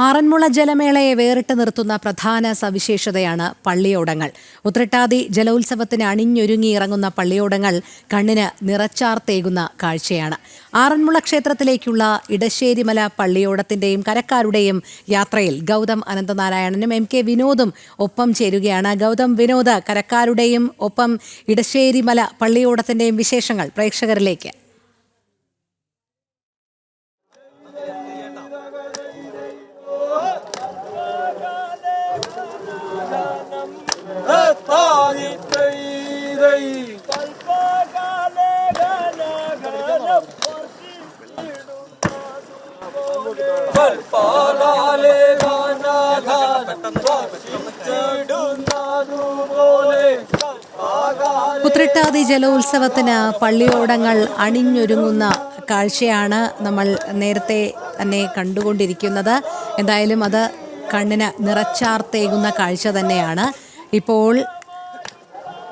ആറന്മുള ജലമേളയെ വേറിട്ട് നിർത്തുന്ന പ്രധാന സവിശേഷതയാണ് പള്ളിയോടങ്ങൾ. ഉത്രട്ടാതി ജലോത്സവത്തിന് അണിഞ്ഞൊരുങ്ങിയിറങ്ങുന്ന പള്ളിയോടങ്ങൾ കണ്ണിന് നിറച്ചാർത്തേകുന്ന കാഴ്ചയാണ്. ആറന്മുള ക്ഷേത്രത്തിലേക്കുള്ള ഇടശ്ശേരിമല പള്ളിയോടത്തിന്റെയും കരക്കാരുടെയും യാത്രയിൽ ഗൗതം അനന്തനാരായണനും എം കെ വിനോദും ഒപ്പം ചേരുകയാണ്. ഗൗതം, വിനോദ്, കരക്കാരുടെയും ഒപ്പം ഇടശ്ശേരിമല പള്ളിയോടത്തിന്റെയും വിശേഷങ്ങൾ പ്രേക്ഷകരിലേക്ക്. ഉത്രട്ടാതി ജലോത്സവത്തിന് പള്ളിയോടങ്ങൾ അണിഞ്ഞൊരുങ്ങുന്ന കാഴ്ചയാണ് നമ്മൾ നേരത്തെ തന്നെ കണ്ടുകൊണ്ടിരിക്കുന്നത്. എന്തായാലും അത് കണ്ണിന് നിറച്ചാർത്തേകുന്ന കാഴ്ച തന്നെയാണ്. ഇപ്പോൾ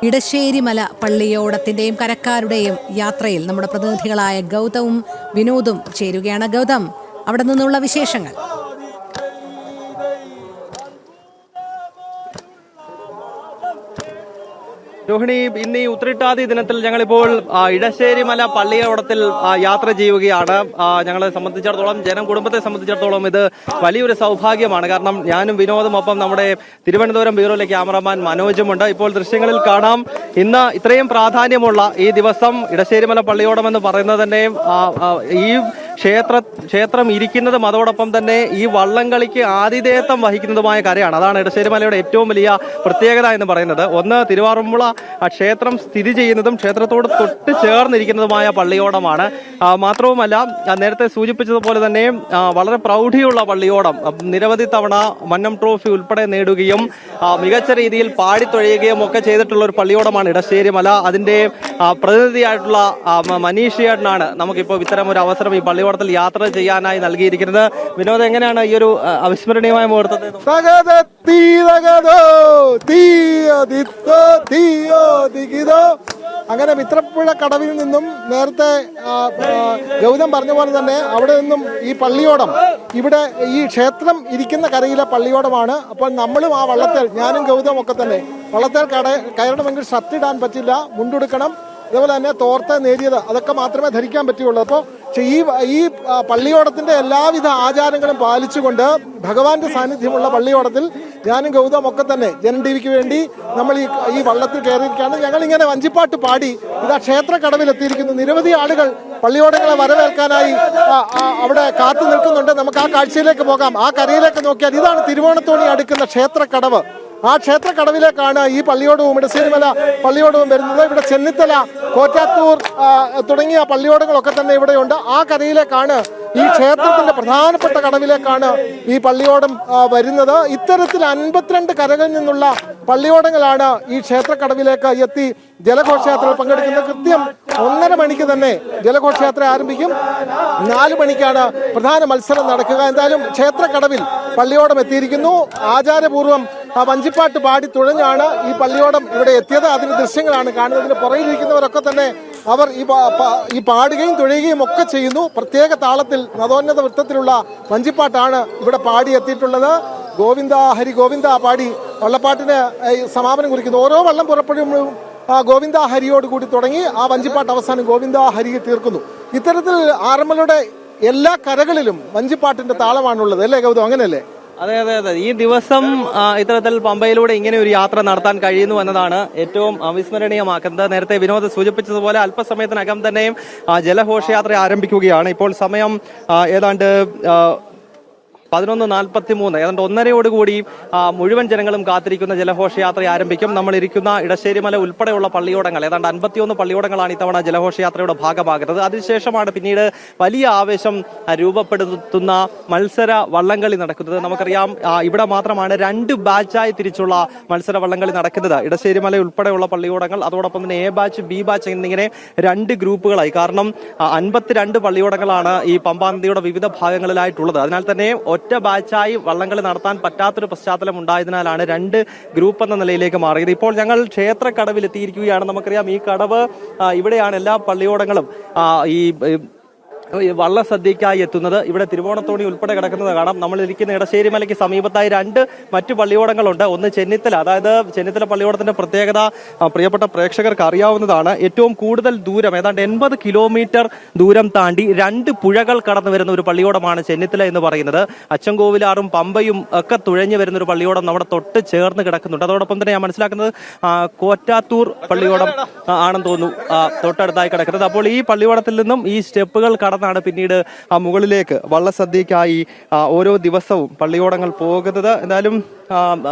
ഇടശ്ശേരിമല പള്ളിയോടത്തിന്റെയും കരക്കാരുടെയും യാത്രയിൽ നമ്മുടെ പ്രതിനിധികളായ ഗൗതവും വിനോദും ചേരുകയാണ്. ഗൗതം, അവിടെ നിന്നുള്ള വിശേഷങ്ങൾ. രോഹിണി, ഇന്ന് ഈ ഉത്രട്ടാതി ദിനത്തിൽ ഞങ്ങളിപ്പോൾ ഇടശ്ശേരിമല പള്ളിയോടത്തിൽ യാത്ര ചെയ്യുകയാണ്. ഞങ്ങളെ സംബന്ധിച്ചിടത്തോളം, കുടുംബത്തെ സംബന്ധിച്ചിടത്തോളം ഇത് വലിയൊരു സൗഭാഗ്യമാണ്. കാരണം ഞാനും വിനോദും ഒപ്പം നമ്മുടെ തിരുവനന്തപുരം ബ്യൂറോയിലെ ക്യാമറമാൻ മനോജുമുണ്ട്. ഇപ്പോൾ ദൃശ്യങ്ങളിൽ കാണാം, ഇന്ന് ഇത്രയും പ്രാധാന്യമുള്ള ഈ ദിവസം ഇടശ്ശേരിമല പള്ളിയോടം എന്ന് പറയുന്നത് തന്നെ ഈ ക്ഷേത്രം ഇരിക്കുന്നതും അതോടൊപ്പം തന്നെ ഈ വള്ളംകളിക്ക് ആതിഥേയത്വം വഹിക്കുന്നതുമായ കരയാണ്. അതാണ് ഇടശ്ശേരിമലയുടെ ഏറ്റവും വലിയ പ്രത്യേകത എന്ന് പറയുന്നത്. ഒന്ന്, തിരുവാറന്മുള ക്ഷേത്രം സ്ഥിതി ചെയ്യുന്നതും ക്ഷേത്രത്തോട് തൊട്ട് ചേർന്നിരിക്കുന്നതുമായ പള്ളിയോടമാണ്. മാത്രവുമല്ല, നേരത്തെ സൂചിപ്പിച്ചതുപോലെ തന്നെ വളരെ പ്രൗഢിയുള്ള പള്ളിയോടം. നിരവധി തവണ മന്നം ട്രോഫി ഉൾപ്പെടെ നേടുകയും മികച്ച രീതിയിൽ പാടിത്തൊഴിയുകയും ഒക്കെ ചെയ്തിട്ടുള്ള ഒരു പള്ളിയോടമാണ് ഇടശ്ശേരിമല. അതിന്റെ പ്രതിനിധിയായിട്ടുള്ള മനീഷിയേട്ടനാണ് നമുക്കിപ്പോൾ ഇത്തരം ഒരു അവസരം ഈ പള്ളിയോടത്തിൽ യാത്ര ചെയ്യാനായി നൽകിയിരിക്കുന്നത്. വിനോദം, എങ്ങനെയാണ് ഈ ഒരു അവിസ്മരണീയമായ മുഹൂർത്തത്തെ? അങ്ങനെ മിത്രപ്പുഴ കടവിൽ നിന്നും നേരത്തെ ഗൗതം പറഞ്ഞ പോലെ തന്നെ അവിടെ നിന്നും ഈ പള്ളിയോടം, ഇവിടെ ഈ ക്ഷേത്രം ഇരിക്കുന്ന കരയിലെ പള്ളിയോടമാണ്. അപ്പോൾ നമ്മളും ആ വള്ളത്തേൽ, ഞാനും ഗൗതം ഒക്കെ തന്നെ വള്ളത്തേൽ കയറണമെങ്കിൽ ഷർട്ട് ഇടാൻ പറ്റില്ല, മുണ്ടെടുക്കണം. അതേപോലെ തന്നെ തോർത്ത് നേരിയത് അതൊക്കെ മാത്രമേ ധരിക്കാൻ പറ്റുകയുള്ളൂ. അപ്പോൾ ഈ പള്ളിയോടത്തിന്റെ എല്ലാവിധ ആചാരങ്ങളും പാലിച്ചുകൊണ്ട് ഭഗവാന്റെ സാന്നിധ്യമുള്ള പള്ളിയോടത്തിൽ ഞാനും ഗൗതം ഒക്കെ തന്നെ ജനം ടി വിക്ക് വേണ്ടി നമ്മൾ ഈ വള്ളത്തിൽ കയറിയിരിക്കുകയാണ്. ഞങ്ങളിങ്ങനെ വഞ്ചിപ്പാട്ട് പാടി ഇതാ ക്ഷേത്ര കടവിലെത്തിയിരിക്കുന്നു. നിരവധി ആളുകൾ പള്ളിയോടങ്ങളെ വരവേൽക്കാനായി അവിടെ കാത്തു നിൽക്കുന്നുണ്ട്. നമുക്ക് ആ കാഴ്ചയിലേക്ക് പോകാം. ആ കരയിലേക്ക് നോക്കിയാൽ ഇതാണ് തിരുവോണത്തോണി അടുക്കുന്ന ക്ഷേത്രക്കടവ്. ആ ക്ഷേത്രക്കടവിലേക്കാണ് ഈ പള്ളിയോടവും ഇടശ്ശേരിമല പള്ളിയോടവും വരുന്നത്. ഇവിടെ ചെന്നിത്തല, കോറ്റാത്തൂർ തുടങ്ങിയ പള്ളിയോടങ്ങളൊക്കെ തന്നെ ഇവിടെയുണ്ട്. ആ കരയിലേക്കാണ്, ഈ ക്ഷേത്രത്തിന്റെ പ്രധാനപ്പെട്ട കടവിലേക്കാണ് ഈ പള്ളിയോടം വരുന്നത്. ഇത്തരത്തിൽ 52 കരകളിൽ നിന്നുള്ള പള്ളിയോടങ്ങളാണ് ഈ ക്ഷേത്രക്കടവിലേക്ക് എത്തി ജലഘോഷയാത്രയിൽ പങ്കെടുക്കുന്നത്. കൃത്യം 1:30 മണിക്ക് തന്നെ ജലഘോഷയാത്ര ആരംഭിക്കും. 4 മണിക്കാണ് പ്രധാന മത്സരം നടക്കുക. എന്തായാലും ക്ഷേത്രക്കടവിൽ പള്ളിയോടം എത്തിയിരിക്കുന്നു. ആചാരപൂർവ്വം വഞ്ചിപ്പാട്ട് പാടി തുഴഞ്ഞാണ് ഈ പള്ളിയോടം ഇവിടെ എത്തിയത്. അതിന്റെ ദൃശ്യങ്ങളാണ് കാണുന്നതിന് പുറകിലിരിക്കുന്നവരൊക്കെ തന്നെ അവർ ഈ പാടുകയും തുഴയുകയും ഒക്കെ ചെയ്യുന്നു. പ്രത്യേക താളത്തിൽ നവോന്നത വൃത്തത്തിലുള്ള വഞ്ചിപ്പാട്ടാണ് ഇവിടെ പാടി എത്തിയിട്ടുള്ളത്. ഗോവിന്ദ ഹരി ഗോവിന്ദ പാടി വള്ളപ്പാട്ടിന് സമാപനം കുറിക്കുന്നു. ഓരോ വള്ളം പുറപ്പെടുമ്പോഴും ഗോവിന്ദ ഹരിയോട് കൂടി തുടങ്ങി ആ വഞ്ചിപ്പാട്ട് അവസാനം ഗോവിന്ദ ഹരി തീർക്കുന്നു. ഇത്തരത്തിൽ ആറന്മുളയുടെ എല്ലാ കരകളിലും വഞ്ചിപ്പാട്ടിന്റെ താളമാണുള്ളത്, അല്ലേ ഗൗതം? അങ്ങനെയല്ലേ? അതെ. ഈ ദിവസം ഇത്തരത്തിൽ പമ്പയിലൂടെ ഇങ്ങനെ ഒരു യാത്ര നടത്താൻ കഴിയുന്നു എന്നതാണ് ഏറ്റവും അവിസ്മരണീയമാക്കുന്നത്. നേരത്തെ വിനോദ് സൂചിപ്പിച്ചതുപോലെ അല്പസമയത്തിനകം തന്നെയും ജലഘോഷയാത്ര ആരംഭിക്കുകയാണ്. ഇപ്പോൾ സമയം ഏതാണ്ട് 11:43, ഏതാണ്ട് 1:30 മുഴുവൻ ജനങ്ങളും കാത്തിരിക്കുന്ന ജലഘോഷയാത്ര ആരംഭിക്കും. നമ്മൾ ഇരിക്കുന്ന ഇടശ്ശേരിമല ഉൾപ്പെടെയുള്ള പള്ളിയോടങ്ങൾ, ഏതാണ്ട് 51 പള്ളിയോടങ്ങളാണ് ഇത്തവണ ജലഘോഷയാത്രയുടെ ഭാഗമാകുന്നത്. അതിനുശേഷമാണ് പിന്നീട് വലിയ ആവേശം രൂപപ്പെടുത്തുന്ന മത്സര വള്ളംകളി നടക്കുന്നത്. നമുക്കറിയാം, ഇവിടെ മാത്രമാണ് 2 ബാച്ചായി തിരിച്ചുള്ള മത്സര വള്ളംകളി നടക്കുന്നത്. ഇടശ്ശേരിമല ഉൾപ്പെടെയുള്ള പള്ളിയോടങ്ങൾ, അതോടൊപ്പം തന്നെ എ ബാച്ച്, ബി ബാച്ച് എന്നിങ്ങനെ 2 ഗ്രൂപ്പുകളായി. കാരണം 52 പള്ളിയോടങ്ങളാണ് ഈ പമ്പാനദിയുടെ വിവിധ ഭാഗങ്ങളിലായിട്ടുള്ളത്. അതിനാൽ തന്നെ ഒറ്റ ബാച്ചായി വള്ളംകളി നടത്താൻ പറ്റാത്തൊരു പശ്ചാത്തലം ഉണ്ടായതിനാലാണ് 2 ഗ്രൂപ്പ് എന്ന നിലയിലേക്ക് മാറിയത്. ഇപ്പോൾ ഞങ്ങൾ ക്ഷേത്ര കടവിൽ എത്തിയിരിക്കുകയാണ്. നമുക്കറിയാം, ഈ കടവ് ഇവിടെയാണ് എല്ലാ പള്ളിയോടങ്ങളും ഈ വള്ളസദ്യക്കായി എത്തുന്നത്. ഇവിടെ തിരുവോണത്തോണി ഉൾപ്പെടെ കിടക്കുന്നത് കാണാം. നമ്മൾ ഇരിക്കുന്ന ഇടശ്ശേരി മലയ്ക്ക് സമീപത്തായി 2 മറ്റു പള്ളിയോടങ്ങളുണ്ട്. ഒന്ന് ചെന്നിത്തല, അതായത് ചെന്നിത്തല പള്ളിയോടത്തിന്റെ പ്രത്യേകത പ്രിയപ്പെട്ട പ്രേക്ഷകർക്ക് അറിയാവുന്നതാണ്. ഏറ്റവും കൂടുതൽ ദൂരം, ഏതാണ്ട് 80 കിലോമീറ്റർ ദൂരം താണ്ടി 2 പുഴകൾ കടന്നു വരുന്ന ഒരു പള്ളിയോടമാണ് ചെന്നിത്തല എന്ന് പറയുന്നത്. അച്ചൻകോവിലാറും പമ്പയും ഒക്കെ തുഴഞ്ഞു വരുന്ന ഒരു പള്ളിയോടം നമ്മുടെ തൊട്ട് ചേർന്ന് കിടക്കുന്നുണ്ട്. അതോടൊപ്പം തന്നെ ഞാൻ മനസ്സിലാക്കുന്നത് കോറ്റാത്തൂർ പള്ളിയോടം ആണെന്ന് തോന്നുന്നു തൊട്ടടുത്തായി കിടക്കുന്നത്. അപ്പോൾ ഈ പള്ളിയോടത്തിൽ നിന്നും ഈ സ്റ്റെപ്പുകൾ കടന്നാണ് പിന്നീട് മുകളിലേക്ക് വള്ളസദ്യക്കായി ഓരോ ദിവസവും പള്ളിയോടങ്ങൾ പോകുന്നത്. എന്തായാലും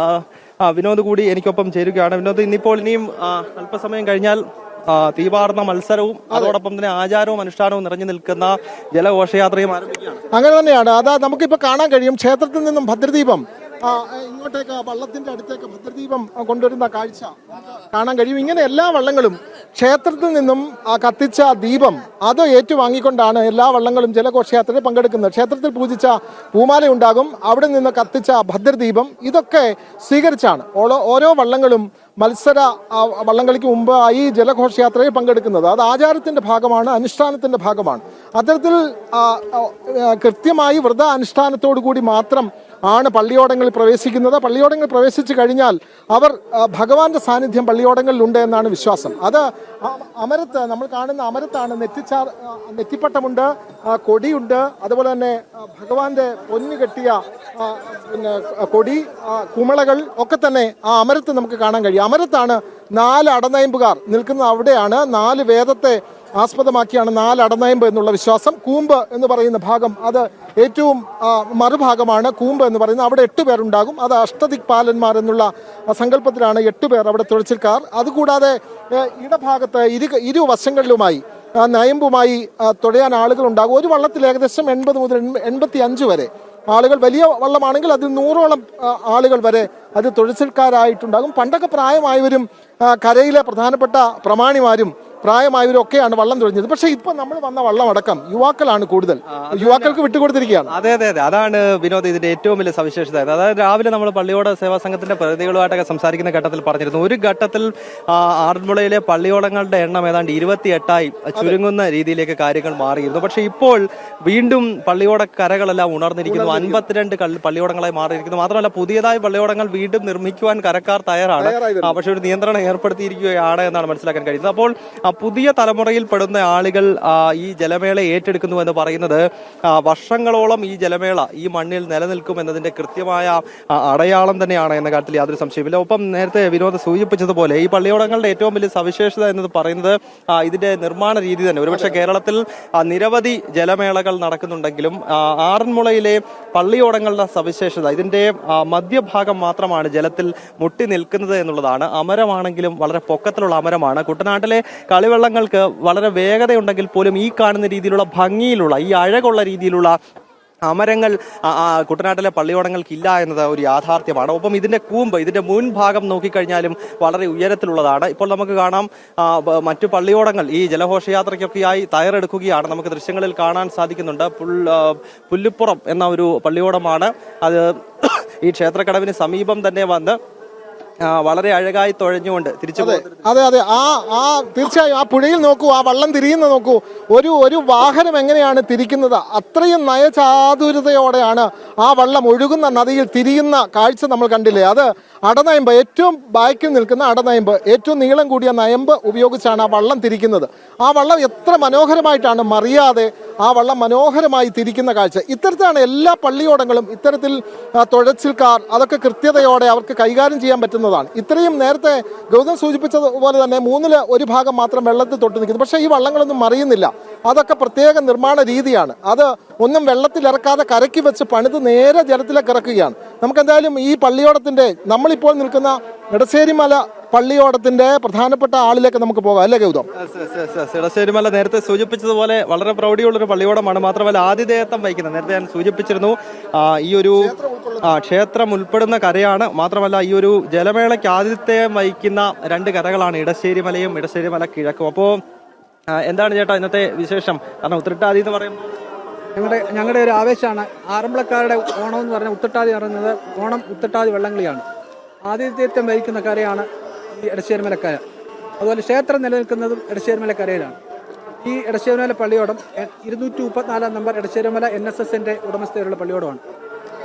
വിനോദ് കൂടി എനിക്കൊപ്പം ചേരുകയാണ്. വിനോദ്, ഇനിയും അല്പസമയം കഴിഞ്ഞാൽ തീവാർന്ന മത്സരവും അതോടൊപ്പം തന്നെ ആചാരവും അനുഷ്ഠാനവും നിറഞ്ഞു നിൽക്കുന്ന ജലഘോഷയാത്രയും ആരംഭിക്കുകയാണ്. അങ്ങനെ തന്നെയാണ്. അതാ നമുക്കിപ്പോൾ കാണാൻ കഴിയും, ക്ഷേത്രത്തിൽ നിന്നും ഭദ്രദീപം ഇങ്ങോട്ടേക്ക് വള്ളത്തിന്റെ അടുത്തേക്ക് ഭദ്രദീപം കൊണ്ടുവരുന്ന കാഴ്ച കാണാൻ കഴിയും. ഇങ്ങനെ എല്ലാ വള്ളങ്ങളും ക്ഷേത്രത്തിൽ നിന്നും കത്തിച്ച ദീപം അത് ഏറ്റുവാങ്ങിക്കൊണ്ടാണ് എല്ലാ വള്ളങ്ങളും ജലഘോഷയാത്രയിൽ പങ്കെടുക്കുന്നത്. ക്ഷേത്രത്തിൽ പൂജിച്ച പൂമാല ഉണ്ടാകും, അവിടെ നിന്ന് കത്തിച്ച ഭദ്രദീപം ഇതൊക്കെ സ്വീകരിച്ചാണ് ഓരോ വള്ളങ്ങളും മത്സര വള്ളംകളിക്ക് മുമ്പ് ഈ ജലഘോഷയാത്രയിൽ പങ്കെടുക്കുന്നത്. അത് ആചാരത്തിന്റെ ഭാഗമാണ്, അനുഷ്ഠാനത്തിന്റെ ഭാഗമാണ്. അത്തരത്തിൽ കൃത്യമായി വ്രത അനുഷ്ഠാനത്തോടു കൂടി മാത്രം ആണ് പള്ളിയോടങ്ങളിൽ പ്രവേശിക്കുന്നത്. പള്ളിയോടങ്ങളിൽ പ്രവേശിച്ചു കഴിഞ്ഞാൽ അവർ ഭഗവാന്റെ സാന്നിധ്യം പള്ളിയോടങ്ങളിലുണ്ട് എന്നാണ് വിശ്വാസം. അത് അമരത്ത്, നമ്മൾ കാണുന്ന അമരത്താണ് നെറ്റിപ്പട്ടമുണ്ട്, കൊടിയുണ്ട്, അതുപോലെ തന്നെ ഭഗവാന്റെ പൊന്നു കെട്ടിയ കൊടി, കുമളകൾ ഒക്കെ തന്നെ ആ അമരത്ത് നമുക്ക് കാണാൻ കഴിയും. അമരത്താണ് 4 അടനയമ്പുകാർ നിൽക്കുന്നത്. അവിടെയാണ് 4 വേദത്തെ ആസ്പദമാക്കിയാണ് 4 അടനയമ്പ് എന്നുള്ള വിശ്വാസം. കൂമ്പ് എന്ന് പറയുന്ന ഭാഗം അത് ഏറ്റവും മറുഭാഗമാണ് കൂമ്പ് എന്ന് പറയുന്നത്. അവിടെ 8 പേരുണ്ടാകും. അത് അഷ്ടദിക്പാലന്മാർ എന്നുള്ള സങ്കല്പത്തിലാണ് 8 പേർ അവിടെ തുഴച്ചിൽക്കാർ. അതുകൂടാതെ ഇടഭാഗത്ത് ഇരുവശങ്ങളിലുമായി നയമ്പുമായി തുഴയാൻ ആളുകൾ ഉണ്ടാകും. ഒരു വള്ളത്തിൽ ഏകദേശം 80 മുതൽ 85 വരെ ആളുകൾ. വലിയ വള്ളമാണെങ്കിൽ അതിൽ 100ഓളം ആളുകൾ വരെ അത് തുഴച്ചിൽക്കാരായിട്ടുണ്ടാകും. പണ്ടൊക്കെ പ്രായമായവരും കരയിലെ പ്രധാനപ്പെട്ട പ്രമാണിമാരും പ്രായമായവരും ഒക്കെയാണ് വള്ളം തുഴഞ്ഞത്. പക്ഷെ ഇപ്പൊ നമ്മൾ വന്ന വള്ളം അടക്കം യുവാക്കളാണ് കൂടുതൽ, യുവാക്കൾക്ക് വിട്ടുകൊടുത്തിരിക്കുകയാണ്. അതെ, അതാണ് വിനോദ് ഇതിന്റെ ഏറ്റവും വലിയ സവിശേഷത. അതായത് രാവിലെ നമ്മൾ പള്ളിയോട സേവാ സംഘത്തിന്റെ പ്രതിനിധികളുമായിട്ടൊക്കെ സംസാരിക്കുന്ന ഘട്ടത്തിൽ പറഞ്ഞിരുന്നു, ഒരു ഘട്ടത്തിൽ ആറന്മുളയിലെ പള്ളിയോടങ്ങളുടെ എണ്ണം ഏതാണ്ട് 28ആയി ചുരുങ്ങുന്ന രീതിയിലേക്ക് കാര്യങ്ങൾ മാറിയിരുന്നു. പക്ഷെ ഇപ്പോൾ വീണ്ടും പള്ളിയോട കരകളെല്ലാം ഉണർന്നിരിക്കുന്നു. 52 പള്ളിയോടങ്ങളായി മാറിയിരിക്കുന്നു. മാത്രമല്ല പുതിയതായി പള്ളിയോടങ്ങൾ വീണ്ടും നിർമ്മിക്കുവാൻ കരക്കാർ തയ്യാറാണ്. പക്ഷെ ഒരു നിയന്ത്രണം ഏർപ്പെടുത്തിയിരിക്കുകയാണ് എന്നാണ് മനസ്സിലാക്കാൻ കഴിയുന്നത്. അപ്പോൾ പുതിയ തലമുറയിൽ പെടുന്ന ആളുകൾ ഈ ജലമേള ഏറ്റെടുക്കുന്നു എന്ന് പറയുന്നത് വർഷങ്ങളോളം ഈ ജലമേള ഈ മണ്ണിൽ നിലനിൽക്കും എന്നതിന്റെ കൃത്യമായ അടയാളം തന്നെയാണ് എന്ന കാര്യത്തിൽ യാതൊരു സംശയമില്ല. ഒപ്പം നേരത്തെ വിനോദ് സൂചിപ്പിച്ചതുപോലെ ഈ പള്ളിയോടങ്ങളുടെ ഏറ്റവും വലിയ സവിശേഷത എന്നത് പറയുന്നത് ഇതിന്റെ നിർമ്മാണ രീതി തന്നെ. ഒരുപക്ഷെ കേരളത്തിൽ നിരവധി ജലമേളകൾ നടക്കുന്നുണ്ടെങ്കിലും ആറന്മുളയിലെ പള്ളിയോടങ്ങളുടെ സവിശേഷത ഇതിന്റെ മധ്യഭാഗം മാത്രമാണ് ജലത്തിൽ മുട്ടി നിൽക്കുന്നത് എന്നുള്ളതാണ്. അമരമാണെങ്കിലും വളരെ പൊക്കത്തിലുള്ള അമരമാണ്. കുട്ടനാട്ടിലെ കളിവള്ളങ്ങൾക്ക് വളരെ വേഗതയുണ്ടെങ്കിൽ പോലും ഈ കാണുന്ന രീതിയിലുള്ള ഭംഗിയിലുള്ള ഈ അഴകുള്ള രീതിയിലുള്ള അമരങ്ങൾ കുട്ടനാട്ടിലെ പള്ളിയോടങ്ങൾക്കില്ല എന്നത് ഒരു യാഥാർത്ഥ്യമാണ്. ഒപ്പം ഇതിന്റെ കൂമ്പ്, ഇതിന്റെ മുൻഭാഗം നോക്കിക്കഴിഞ്ഞാലും വളരെ ഉയരത്തിലുള്ളതാണ്. ഇപ്പോൾ നമുക്ക് കാണാം മറ്റു പള്ളിയോടങ്ങൾ ഈ ജലഘോഷയാത്രയ്ക്കൊക്കെയായി തയ്യാറെടുക്കുകയാണ്. നമുക്ക് ദൃശ്യങ്ങളിൽ കാണാൻ സാധിക്കുന്നുണ്ട്. പുല്ലുപ്പുറം എന്ന ഒരു പള്ളിയോടമാണ്. അത് ഈ ക്ഷേത്രക്കടവിന് സമീപം തന്നെ വന്ന് വളരെ അഴകായി തുഴഞ്ഞുകൊണ്ട് തിരിച്ചു. അതെ, തീർച്ചയായും ആ പുഴയിൽ നോക്കൂ, ആ വള്ളം തിരിയുന്ന നോക്കൂ. ഒരു വാഹനം എങ്ങനെയാണ് തിരിക്കുന്നത്, അത്രയും നയചാതുരതയോടെയാണ് ആ വള്ളം ഒഴുകുന്ന നദിയിൽ തിരിയുന്ന കാഴ്ച നമ്മൾ കണ്ടില്ലേ. അത് അടനയമ്പ്, ഏറ്റവും ബാക്കിൽ നിൽക്കുന്ന അടനയമ്പ്, ഏറ്റവും നീളം കൂടിയ നയമ്പ് ഉപയോഗിച്ചാണ് ആ വള്ളം തിരിക്കുന്നത്. ആ വള്ളം എത്ര മനോഹരമായിട്ടാണ് മറിയാതെ ആ വള്ളം മനോഹരമായി തിരിക്കുന്ന കാഴ്ച. ഇത്തരത്തിലാണ് എല്ലാ പള്ളിയോടങ്ങളും. ഇത്തരത്തിൽ തുഴച്ചിൽക്കാർ അതൊക്കെ കൃത്യതയോടെ അവർക്ക് കൈകാര്യം ചെയ്യാൻ പറ്റുന്നതാണ്. ഇത്രയും നേരത്തെ ഗൗതം സൂചിപ്പിച്ചതുപോലെ തന്നെ 1/3 ഭാഗം മാത്രം വെള്ളത്തിൽ തൊട്ട് നിൽക്കുന്നു. പക്ഷേ ഈ വള്ളങ്ങളൊന്നും മറിയുന്നില്ല. അതൊക്കെ പ്രത്യേക നിർമ്മാണ രീതിയാണ്. അത് ഒന്നും വെള്ളത്തിലിറക്കാതെ കരയ്ക്ക് വെച്ച് പണിത് നേരെ ജലത്തിലേക്ക് ഇറക്കുകയാണ്. നമുക്കെന്തായാലും ഈ പള്ളിയോടത്തിന്റെ, നമ്മളിപ്പോൾ നിൽക്കുന്ന ഇടശ്ശേരിമല പള്ളിയോടത്തിന്റെ പ്രധാനപ്പെട്ട ആളിലേക്ക് നമുക്ക് പോകാം, അല്ലേ ഗൗതം? ഇടശ്ശേരിമല നേരത്തെ സൂചിപ്പിച്ചതുപോലെ വളരെ പ്രൗഢിയുള്ളൊരു പള്ളിയോടമാണ്. മാത്രമല്ല ആതിഥേയത്വം വഹിക്കുന്നത്, നേരത്തെ ഞാൻ സൂചിപ്പിച്ചിരുന്നു, ഈ ഒരു ക്ഷേത്രം ഉൾപ്പെടുന്ന കരയാണ്. മാത്രമല്ല ഈ ഒരു ജലമേളയ്ക്ക് ആതിഥേയം വഹിക്കുന്ന 2 കരകളാണ് ഇടശ്ശേരിമലയും ഇടശ്ശേരിമല കിഴക്കും. അപ്പോൾ എന്താണ് ചേട്ടാ ഇന്നത്തെ വിശേഷം? കാരണം ഉത്രട്ടാതി എന്ന് പറയുമ്പോൾ ഞങ്ങളുടെ ഒരു ആവേശമാണ്. ആറന്മുളക്കാരുടെ ഓണം എന്ന് പറഞ്ഞാൽ ഉത്രട്ടാതി പറയുന്നത് ഓണം ഉത്രട്ടാതി വള്ളംകളിയാണ്. ആതിഥേയത്വം വഹിക്കുന്ന കരയാണ് ഈ ഇടശ്ശേരിമലക്കര. അതുപോലെ ക്ഷേത്രം നിലനിൽക്കുന്നതും ഇടശ്ശേരിമലക്കരയിലാണ്. ഈ എടശ്ശേരിമല പള്ളിയോടം 234 നമ്പർ എടശ്ശേരിമല NSSന്റെ ഉടമസ്ഥതയിലുള്ള പള്ളിയോടമാണ്.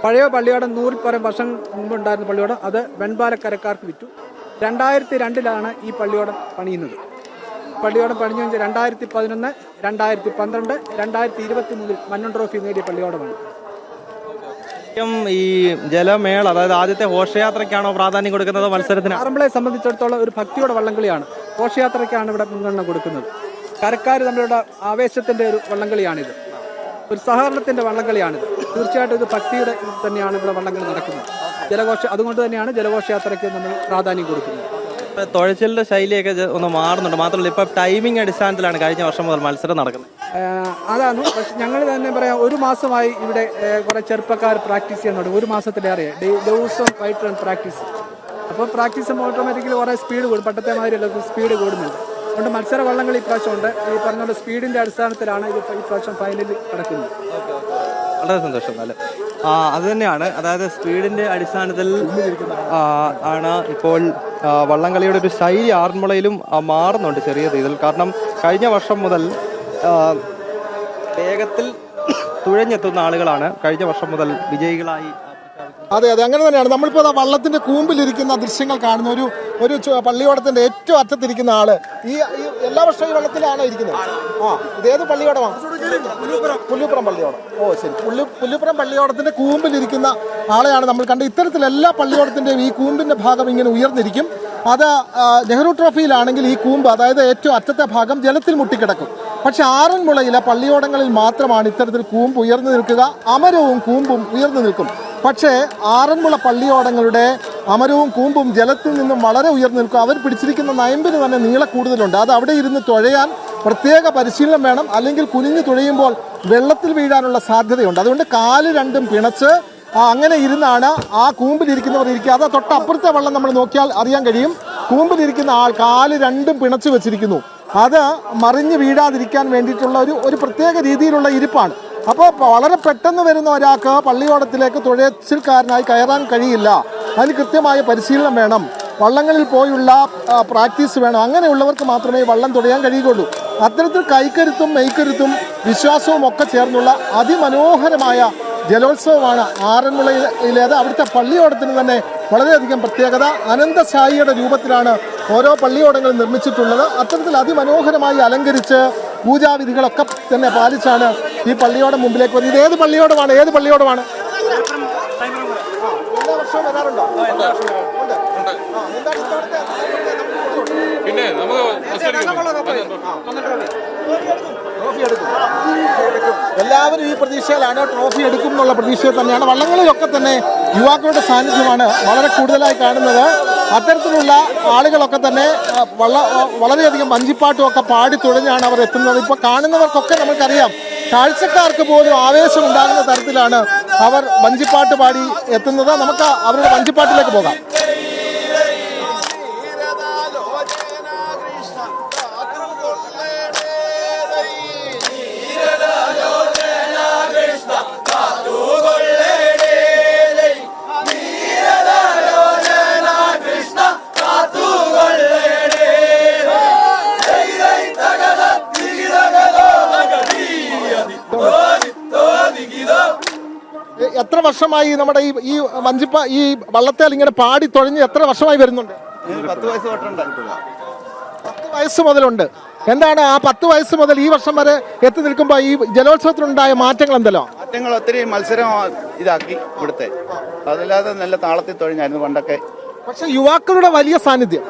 പഴയ പള്ളിയോടം 100 വർഷം മുമ്പുണ്ടായിരുന്ന പള്ളിയോടം അത് വെൺപാലക്കരക്കാർക്ക് വിറ്റു. 2002 ഈ പള്ളിയോടം പണിയുന്നത്. പള്ളിയോടം പണിഞ്ഞു 2011, 2012, 2023 മന്നൻ ട്രോഫി നേടിയ പള്ളിയോടമാണ്. ഈ ജലമേള, അതായത് ആദ്യത്തെ ഘോഷയാത്രയ്ക്കാണോ പ്രാധാന്യം കൊടുക്കുന്നത് മത്സരത്തിന്? ആറന്മുളയെ സംബന്ധിച്ചിടത്തോളം ഒരു ഭക്തിയുടെ വള്ളംകളിയാണ്. ഘോഷയാത്രയ്ക്കാണ് ഇവിടെ മുൻഗണന കൊടുക്കുന്നത്. കരക്കാർ തമ്മിലുള്ള ആവേശത്തിന്റെ ഒരു വള്ളംകളിയാണിത്. ഒരു സഹകരണത്തിന്റെ വള്ളംകളിയാണിത്. തീർച്ചയായിട്ടും ഇത് ഭക്തിയുടെ തന്നെയാണ് ഇവിടെ വള്ളംകളി നടക്കുന്നത്. അതുകൊണ്ട് തന്നെയാണ് ജലഘോഷയാത്രയ്ക്ക് നമ്മൾ പ്രാധാന്യം കൊടുക്കുന്നത്. തുഴച്ചിലിന്റെ ശൈലിയൊക്കെ ഒന്ന് മാറുന്നുണ്ട്. മാത്രമല്ല ഇപ്പൊ ടൈമിംഗ് അടിസ്ഥാനത്തിലാണ് കഴിഞ്ഞ വർഷം മുതൽ മത്സരം നടക്കുന്നത്. അതാണ്. പക്ഷെ ഞങ്ങൾ തന്നെ പറയാം, ഒരു മാസമായി ഇവിടെ കുറെ ചെറുപ്പക്കാർ പ്രാക്ടീസ് ചെയ്യുന്നുണ്ട്. ഒരു മാസത്തിലേറെ ദിവസം വൈകിട്ട് പ്രാക്ടീസ്. അപ്പോൾ പ്രാക്ടീസ് ഓട്ടോമാറ്റിക്കലി കുറേ സ്പീഡ് കൂടും. പട്ടത്തെ മാതിരി സ്പീഡ് കൂടുന്നുണ്ട്. അതുകൊണ്ട് മത്സര വള്ളംകളി ഇപ്രാവശ്യം ഉണ്ട്. ഈ പറഞ്ഞ സ്പീഡിന്റെ അടിസ്ഥാനത്തിലാണ് ഇത് ഈ പ്രാവശ്യം ഫൈനലിൽ നടക്കുന്നത്. വളരെ സന്തോഷം. അല്ലേ, അത് തന്നെയാണ്. അതായത് സ്പീഡിന്റെ അടിസ്ഥാനത്തിൽ ആണ് ഇപ്പോൾ വള്ളംകളിയുടെ ഒരു ശൈലി ആറന്മുളയിലും മാറുന്നുണ്ട് ചെറിയ രീതിയിൽ. കാരണം കഴിഞ്ഞ വർഷം മുതൽ വേഗത്തിൽ തുഴഞ്ഞെത്തുന്ന ആളുകളാണ് കഴിഞ്ഞ വർഷം മുതൽ വിജയികളായി. അതെ, അങ്ങനെ തന്നെയാണ്. നമ്മളിപ്പോൾ വള്ളത്തിന്റെ കൂമ്പിലിരിക്കുന്ന ദൃശ്യങ്ങൾ കാണുന്ന ഒരു പള്ളിയോടത്തിന്റെ ഏറ്റവും അറ്റത്തിരിക്കുന്ന ആള് ഈ എല്ലാ വർഷവും ഈ വള്ളത്തിലാണ് ഇരിക്കുന്നത്. ഇതേത് പള്ളിയോടമാണ്? പുല്ലുപുറം പള്ളിയോടം. ശരി, പുല്ലുപുറം പള്ളിയോടത്തിന്റെ കൂമ്പിലിരിക്കുന്ന ആളെയാണ് നമ്മൾ കണ്ടത്. ഇത്തരത്തിൽ എല്ലാ പള്ളിയോടത്തിന്റെയും ഈ കൂമ്പിന്റെ ഭാഗം ഇങ്ങനെ ഉയർന്നിരിക്കും. അത് നെഹ്റു ട്രോഫിയിലാണെങ്കിൽ ഈ കൂമ്പ്, അതായത് ഏറ്റവും അറ്റത്തെ ഭാഗം ജലത്തിൽ മുട്ടിക്കിടക്കും. പക്ഷെ ആറന്മുളയിലെ പള്ളിയോടങ്ങളിൽ മാത്രമാണ് ഇത്തരത്തിൽ കൂമ്പ് ഉയർന്നു നിൽക്കുക. അമരവും കൂമ്പും ഉയർന്നു നിൽക്കും. പക്ഷേ ആറന്മുള പള്ളിയോടങ്ങളുടെ അമരവും കൂമ്പും ജലത്തിൽ നിന്നും വളരെ ഉയർന്നു നിൽക്കും. അവർ പിടിച്ചിരിക്കുന്ന നയമ്പിന് തന്നെ നീളം കൂടുതലുണ്ട്. അത് അവിടെ ഇരുന്ന് തുഴയാൻ പ്രത്യേക പരിശീലനം വേണം. അല്ലെങ്കിൽ കുനിഞ്ഞു തുഴയുമ്പോൾ വെള്ളത്തിൽ വീഴാനുള്ള സാധ്യതയുണ്ട്. അതുകൊണ്ട് കാല് രണ്ടും പിണച്ച് അങ്ങനെ ഇരുന്നാണ് ആ കൂമ്പിലിരിക്കുന്നവർ ഇരിക്കുക. അത് തൊട്ടപ്പുറത്തെ വള്ളം നമ്മൾ നോക്കിയാൽ അറിയാൻ കഴിയും. കൂമ്പിലിരിക്കുന്ന ആൾ കാല് രണ്ടും പിണച്ചു വെച്ചിരിക്കുന്നു. അത് മറിഞ്ഞ് വീഴാതിരിക്കാൻ വേണ്ടിയിട്ടുള്ള ഒരു പ്രത്യേക രീതിയിലുള്ള ഇരിപ്പാണ്. അപ്പോൾ വളരെ പെട്ടെന്ന് വരുന്ന ഒരാൾക്ക് പള്ളിയോടത്തിലേക്ക് തുഴച്ചിൽക്കാരനായി കയറാൻ കഴിയില്ല. അതിന് കൃത്യമായ പരിശീലനം വേണം. വള്ളങ്ങളിൽ പോയുള്ള പ്രാക്ടീസ് വേണം. അങ്ങനെയുള്ളവർക്ക് മാത്രമേ വള്ളം തുഴയാൻ കഴിയുകയുള്ളൂ. അത്തരത്തിൽ കൈക്കരുത്തും മെയ്ക്കരുത്തും വിശ്വാസവും ഒക്കെ ചേർന്നുള്ള അതിമനോഹരമായ ജലോത്സവമാണ് ആറന്മുളയിലേത്. അവിടുത്തെ പള്ളിയോടത്തിന് തന്നെ വളരെയധികം പ്രത്യേകത. അനന്തശായിയുടെ രൂപത്തിലാണ് ഓരോ പള്ളിയോടങ്ങളും നിർമ്മിച്ചിട്ടുള്ളത്. അത്തരത്തിൽ അതിമനോഹരമായി അലങ്കരിച്ച് പൂജാവിധികളൊക്കെ തന്നെ പാലിച്ചാണ് ഈ പള്ളിയോടം മുമ്പിലേക്ക് വരുന്നത്. ഇത് ഏത് പള്ളിയോടമാണ്? ഏത് പള്ളിയോടമാണ്? എല്ലാ വർഷവും വരാറുണ്ടോ? പിന്നെ ട്രോഫി എടുക്കും. എല്ലാവരും ഈ പ്രതീക്ഷയിലാണ്. ട്രോഫി എടുക്കും എന്നുള്ള പ്രതീക്ഷയിൽ തന്നെയാണ്. വള്ളങ്ങളിലൊക്കെ തന്നെ യുവാക്കളുടെ സാന്നിധ്യമാണ് വളരെ കൂടുതലായി കാണുന്നത്. അത്തരത്തിലുള്ള ആളുകളൊക്കെ തന്നെ വളരെയധികം വഞ്ചിപ്പാട്ടും ഒക്കെ പാടി തുഴഞ്ഞാണ് അവർ എത്തുന്നത്. ഇപ്പോൾ കാണുന്നവർക്കൊക്കെ നമുക്കറിയാം, കാഴ്ചക്കാർക്ക് പോലും ആവേശം ഉണ്ടാകുന്ന തരത്തിലാണ് അവർ വഞ്ചിപ്പാട്ട് പാടി എത്തുന്നത്. നമുക്ക് അവരുടെ വഞ്ചിപ്പാട്ടിലേക്ക് പോകാം. എത്ര വർഷമായി നമ്മുടെ ഈ ഈ വള്ളത്തേൽ ഇങ്ങനെ പാടി തുഴഞ്ഞ് എത്ര വർഷമായി വരുന്നുണ്ട്? 10 വയസ്സ് തൊട്ടുണ്ട്. 10 വയസ്സ് മുതലുണ്ട്. എന്താണ് ആ 10 വയസ്സ് മുതൽ ഈ വർഷം വരെ എത്തി നിൽക്കുമ്പോൾ ഈ ജലോത്സവത്തിനുണ്ടായ മാറ്റങ്ങൾ എന്തെല്ലോ? മാറ്റങ്ങൾ ഒത്തിരി മത്സരം ഇതാക്കി ഇവിടുത്തെ. അതല്ലാതെ നല്ല താളത്തിൽ തുഴഞ്ഞായിരുന്നു പണ്ടൊക്കെ. പക്ഷെ യുവാക്കളുടെ വലിയ സാന്നിധ്യം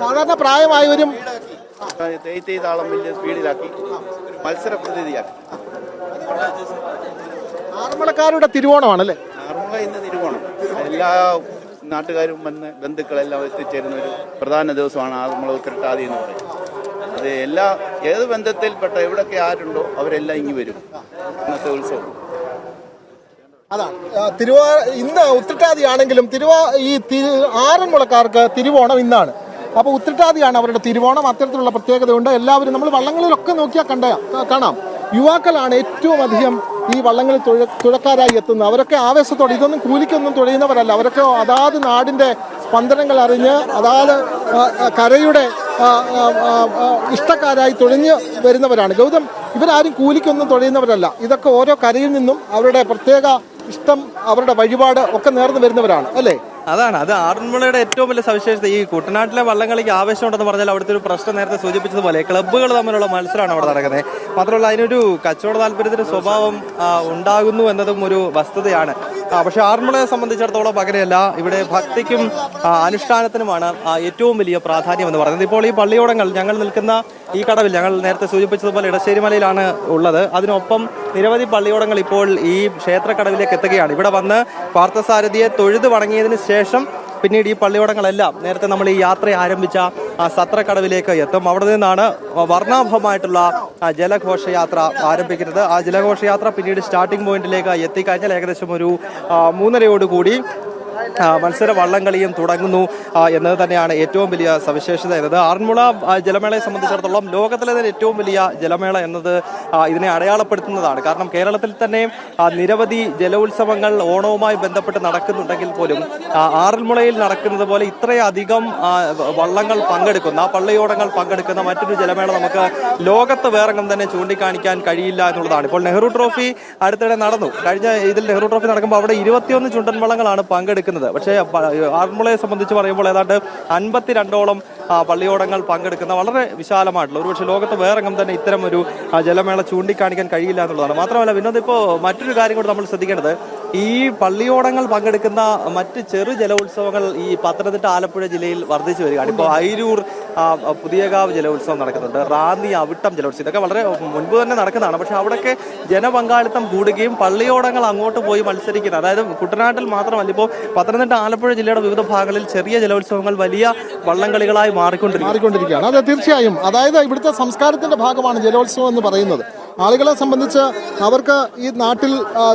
സാധാരണ പ്രായമായവരും തേയ് താളം വലിയ സ്പീഡിലാക്കി മത്സര പ്രതിനിധിയാക്കി. ആറന്മുളക്കാരുടെ തിരുവോണമാണല്ലേ? ആറന്മുള ഇന്ന് തിരുവോണം. എല്ലാ നാട്ടുകാരും വന്ന് ബന്ധുക്കളെല്ലാം എത്തിച്ചേരുന്ന ഒരു പ്രധാന ദിവസമാണ് ആറന്മുള ഉത്രട്ടാതി എന്ന് പറയുന്നത്. അത് ഏത് ബന്ധത്തിൽപ്പെട്ട എവിടെയൊക്കെ ആരുണ്ടോ അവരെല്ലാം ഇങ്ങി വരും ഇന്നത്തെ ഉത്സവം. അതാണ് ഇന്ന് ഉത്രട്ടാതി ആണെങ്കിലും ആറന്മുളക്കാർക്ക് തിരുവോണം ഇന്നാണ്. അപ്പോൾ ഉത്രട്ടാതിയാണ് അവരുടെ തിരുവോണം. അത്തരത്തിലുള്ള പ്രത്യേകതയുണ്ട്. എല്ലാവരും നമ്മൾ വള്ളങ്ങളിലൊക്കെ നോക്കിയാൽ കാണാം, യുവാക്കളാണ് ഏറ്റവും അധികം ഈ വള്ളങ്ങളിൽ തുഴക്കാരായി എത്തുന്നത്. അവരൊക്കെ ആവേശത്തോടെ, ഇതൊന്നും കൂലിക്കൊന്നും തുഴയുന്നവരല്ല. അവരൊക്കെ അതാത് നാടിൻ്റെ സ്പന്ദനങ്ങൾ അറിഞ്ഞ് അതാത് കരയുടെ ഇഷ്ടക്കാരായി തുഴഞ്ഞു വരുന്നവരാണ്. ഗൗതം, ഇവരാരും കൂലിക്കൊന്നും തുഴയുന്നവരല്ല. ഇതൊക്കെ ഓരോ കരയിൽ നിന്നും അവരുടെ പ്രത്യേക ഇഷ്ടം, അവരുടെ വഴിപാട് ഒക്കെ നേർന്നു വരുന്നവരാണ് അല്ലേ? അതാണ്, അത് ആറന്മുളയുടെ ഏറ്റവും വലിയ സവിശേഷത. ഈ കുട്ടനാട്ടിലെ വള്ളംകളിക്ക് ആവേശമുണ്ടെന്ന് പറഞ്ഞാൽ അവിടുത്തെ ഒരു പ്രശ്നം നേരത്തെ സൂചിപ്പിച്ചതുപോലെ ക്ലബ്ബുകൾ തമ്മിലുള്ള മത്സരമാണ് അവിടെ നടക്കുന്നത്. മാത്രമല്ല അതിനൊരു കച്ചവട താല്പര്യത്തിന്റെ സ്വഭാവം ഉണ്ടാകുന്നു എന്നതും ഒരു വസ്തുതയാണ്. പക്ഷെ ആറന്മുളയെ സംബന്ധിച്ചിടത്തോളം അങ്ങനെയല്ല. ഇവിടെ ഭക്തിക്കും അനുഷ്ഠാനത്തിനുമാണ് ഏറ്റവും വലിയ പ്രാധാന്യം എന്ന് പറയുന്നത്. ഇപ്പോൾ ഈ പള്ളിയോടങ്ങൾ, ഞങ്ങൾ നിൽക്കുന്ന ഈ കടവിൽ, ഞങ്ങൾ നേരത്തെ സൂചിപ്പിച്ചതുപോലെ ഇടശ്ശേരി മലയിലാണ് ഉള്ളത്. അതിനൊപ്പം നിരവധി പള്ളിയോടങ്ങൾ ഇപ്പോൾ ഈ ക്ഷേത്രക്കടവിലേക്ക് എത്തുകയാണ്. ഇവിടെ വന്ന് പാർത്ഥസാരഥിയെ തൊഴുത് വണങ്ങിയതിന് ശേഷം പിന്നീട് ഈ പള്ളിയോടങ്ങളെല്ലാം നേരത്തെ നമ്മൾ ഈ യാത്ര ആരംഭിച്ച സത്രക്കടവിലേക്ക് എത്തും. അവിടെ നിന്നാണ് വർണ്ണാഭമായിട്ടുള്ള ജലഘോഷയാത്ര ആരംഭിക്കുന്നത്. ആ ജലഘോഷയാത്ര പിന്നീട് സ്റ്റാർട്ടിംഗ് പോയിന്റിലേക്ക് എത്തിക്കഴിഞ്ഞാൽ ഏകദേശം ഒരു 3:30 മത്സര വള്ളംകളിയും തുടങ്ങുന്നു എന്നത് തന്നെയാണ് ഏറ്റവും വലിയ സവിശേഷത എന്നത്. ആറന്മുള ജലമേളയെ സംബന്ധിച്ചിടത്തോളം ലോകത്തിലെ തന്നെ ഏറ്റവും വലിയ ജലമേള എന്നത് ഇതിനെ അടയാളപ്പെടുത്തുന്നതാണ്. കാരണം കേരളത്തിൽ തന്നെ നിരവധി ജലോത്സവങ്ങൾ ഓണവുമായി ബന്ധപ്പെട്ട് നടക്കുന്നുണ്ടെങ്കിൽ പോലും ആറന്മുളയിൽ നടക്കുന്നത് പോലെ ഇത്രയധികം വള്ളങ്ങൾ പങ്കെടുക്കുന്ന, പള്ളിയോടങ്ങൾ പങ്കെടുക്കുന്ന മറ്റൊരു ജലമേള നമുക്ക് ലോകത്ത് വേറെങ്ങും തന്നെ ചൂണ്ടിക്കാണിക്കാൻ കഴിയില്ല എന്നുള്ളതാണ്. ഇപ്പോൾ നെഹ്റു ട്രോഫി അടുത്തിടെ നടന്നു. കഴിഞ്ഞ ഇതിൽ നെഹ്റു ട്രോഫി നടക്കുമ്പോൾ അവിടെ 21 ചുണ്ടൻ വള്ളങ്ങളാണ് പങ്കെടുക്കുന്നത്. പക്ഷേ ആറന്മുളയെ സംബന്ധിച്ച് പറയുമ്പോൾ ഏതാണ്ട് 52ഓളം പള്ളിയോടങ്ങൾ പങ്കെടുക്കുന്ന വളരെ വിശാലമായിട്ടുള്ള, ഒരുപക്ഷെ ലോകത്ത് വേറെങ്ങും തന്നെ ഇത്തരം ഒരു ജലമേള ചൂണ്ടിക്കാണിക്കാൻ കഴിയില്ല എന്നുള്ളതാണ്. മാത്രമല്ല വിനോദ്, ഇപ്പോൾ മറ്റൊരു കാര്യം കൂടി നമ്മൾ ശ്രദ്ധിക്കേണ്ടത്, ഈ പള്ളിയോടങ്ങൾ പങ്കെടുക്കുന്ന മറ്റ് ചെറു ജലോത്സവങ്ങൾ ഈ പത്തനംതിട്ട, ആലപ്പുഴ ജില്ലയിൽ വർദ്ധിച്ചു വരികയാണ്. ഇപ്പോൾ അയിരൂർ പുതിയകാവ് ജലോത്സവം നടക്കുന്നുണ്ട്, റാന്നി അവിട്ടം ജലോത്സവം, ഇതൊക്കെ വളരെ മുൻപ് തന്നെ നടക്കുന്നതാണ്. പക്ഷെ അവിടെയൊക്കെ ജനപങ്കാളിത്തം കൂടുകയും പള്ളിയോടങ്ങൾ അങ്ങോട്ട് പോയി മത്സരിക്കുന്നത്, അതായത് കുട്ടനാട്ടിൽ മാത്രമല്ല, ഇപ്പോൾ പത്തനംതിട്ട, ആലപ്പുഴ ജില്ലയുടെ വിവിധ ഭാഗങ്ങളിൽ ചെറിയ ജലോത്സവങ്ങൾ വലിയ വള്ളംകളികളായി മാറിക്കൊണ്ടിരിക്കുകയാണ്. അതെ, തീർച്ചയായും. അതായത് ഇവിടുത്തെ സംസ്കാരത്തിന്റെ ഭാഗമാണ് ജലോത്സവം എന്ന് പറയുന്നത്. ആളുകളെ സംബന്ധിച്ച് അവർക്ക് ഈ നാട്ടിൽ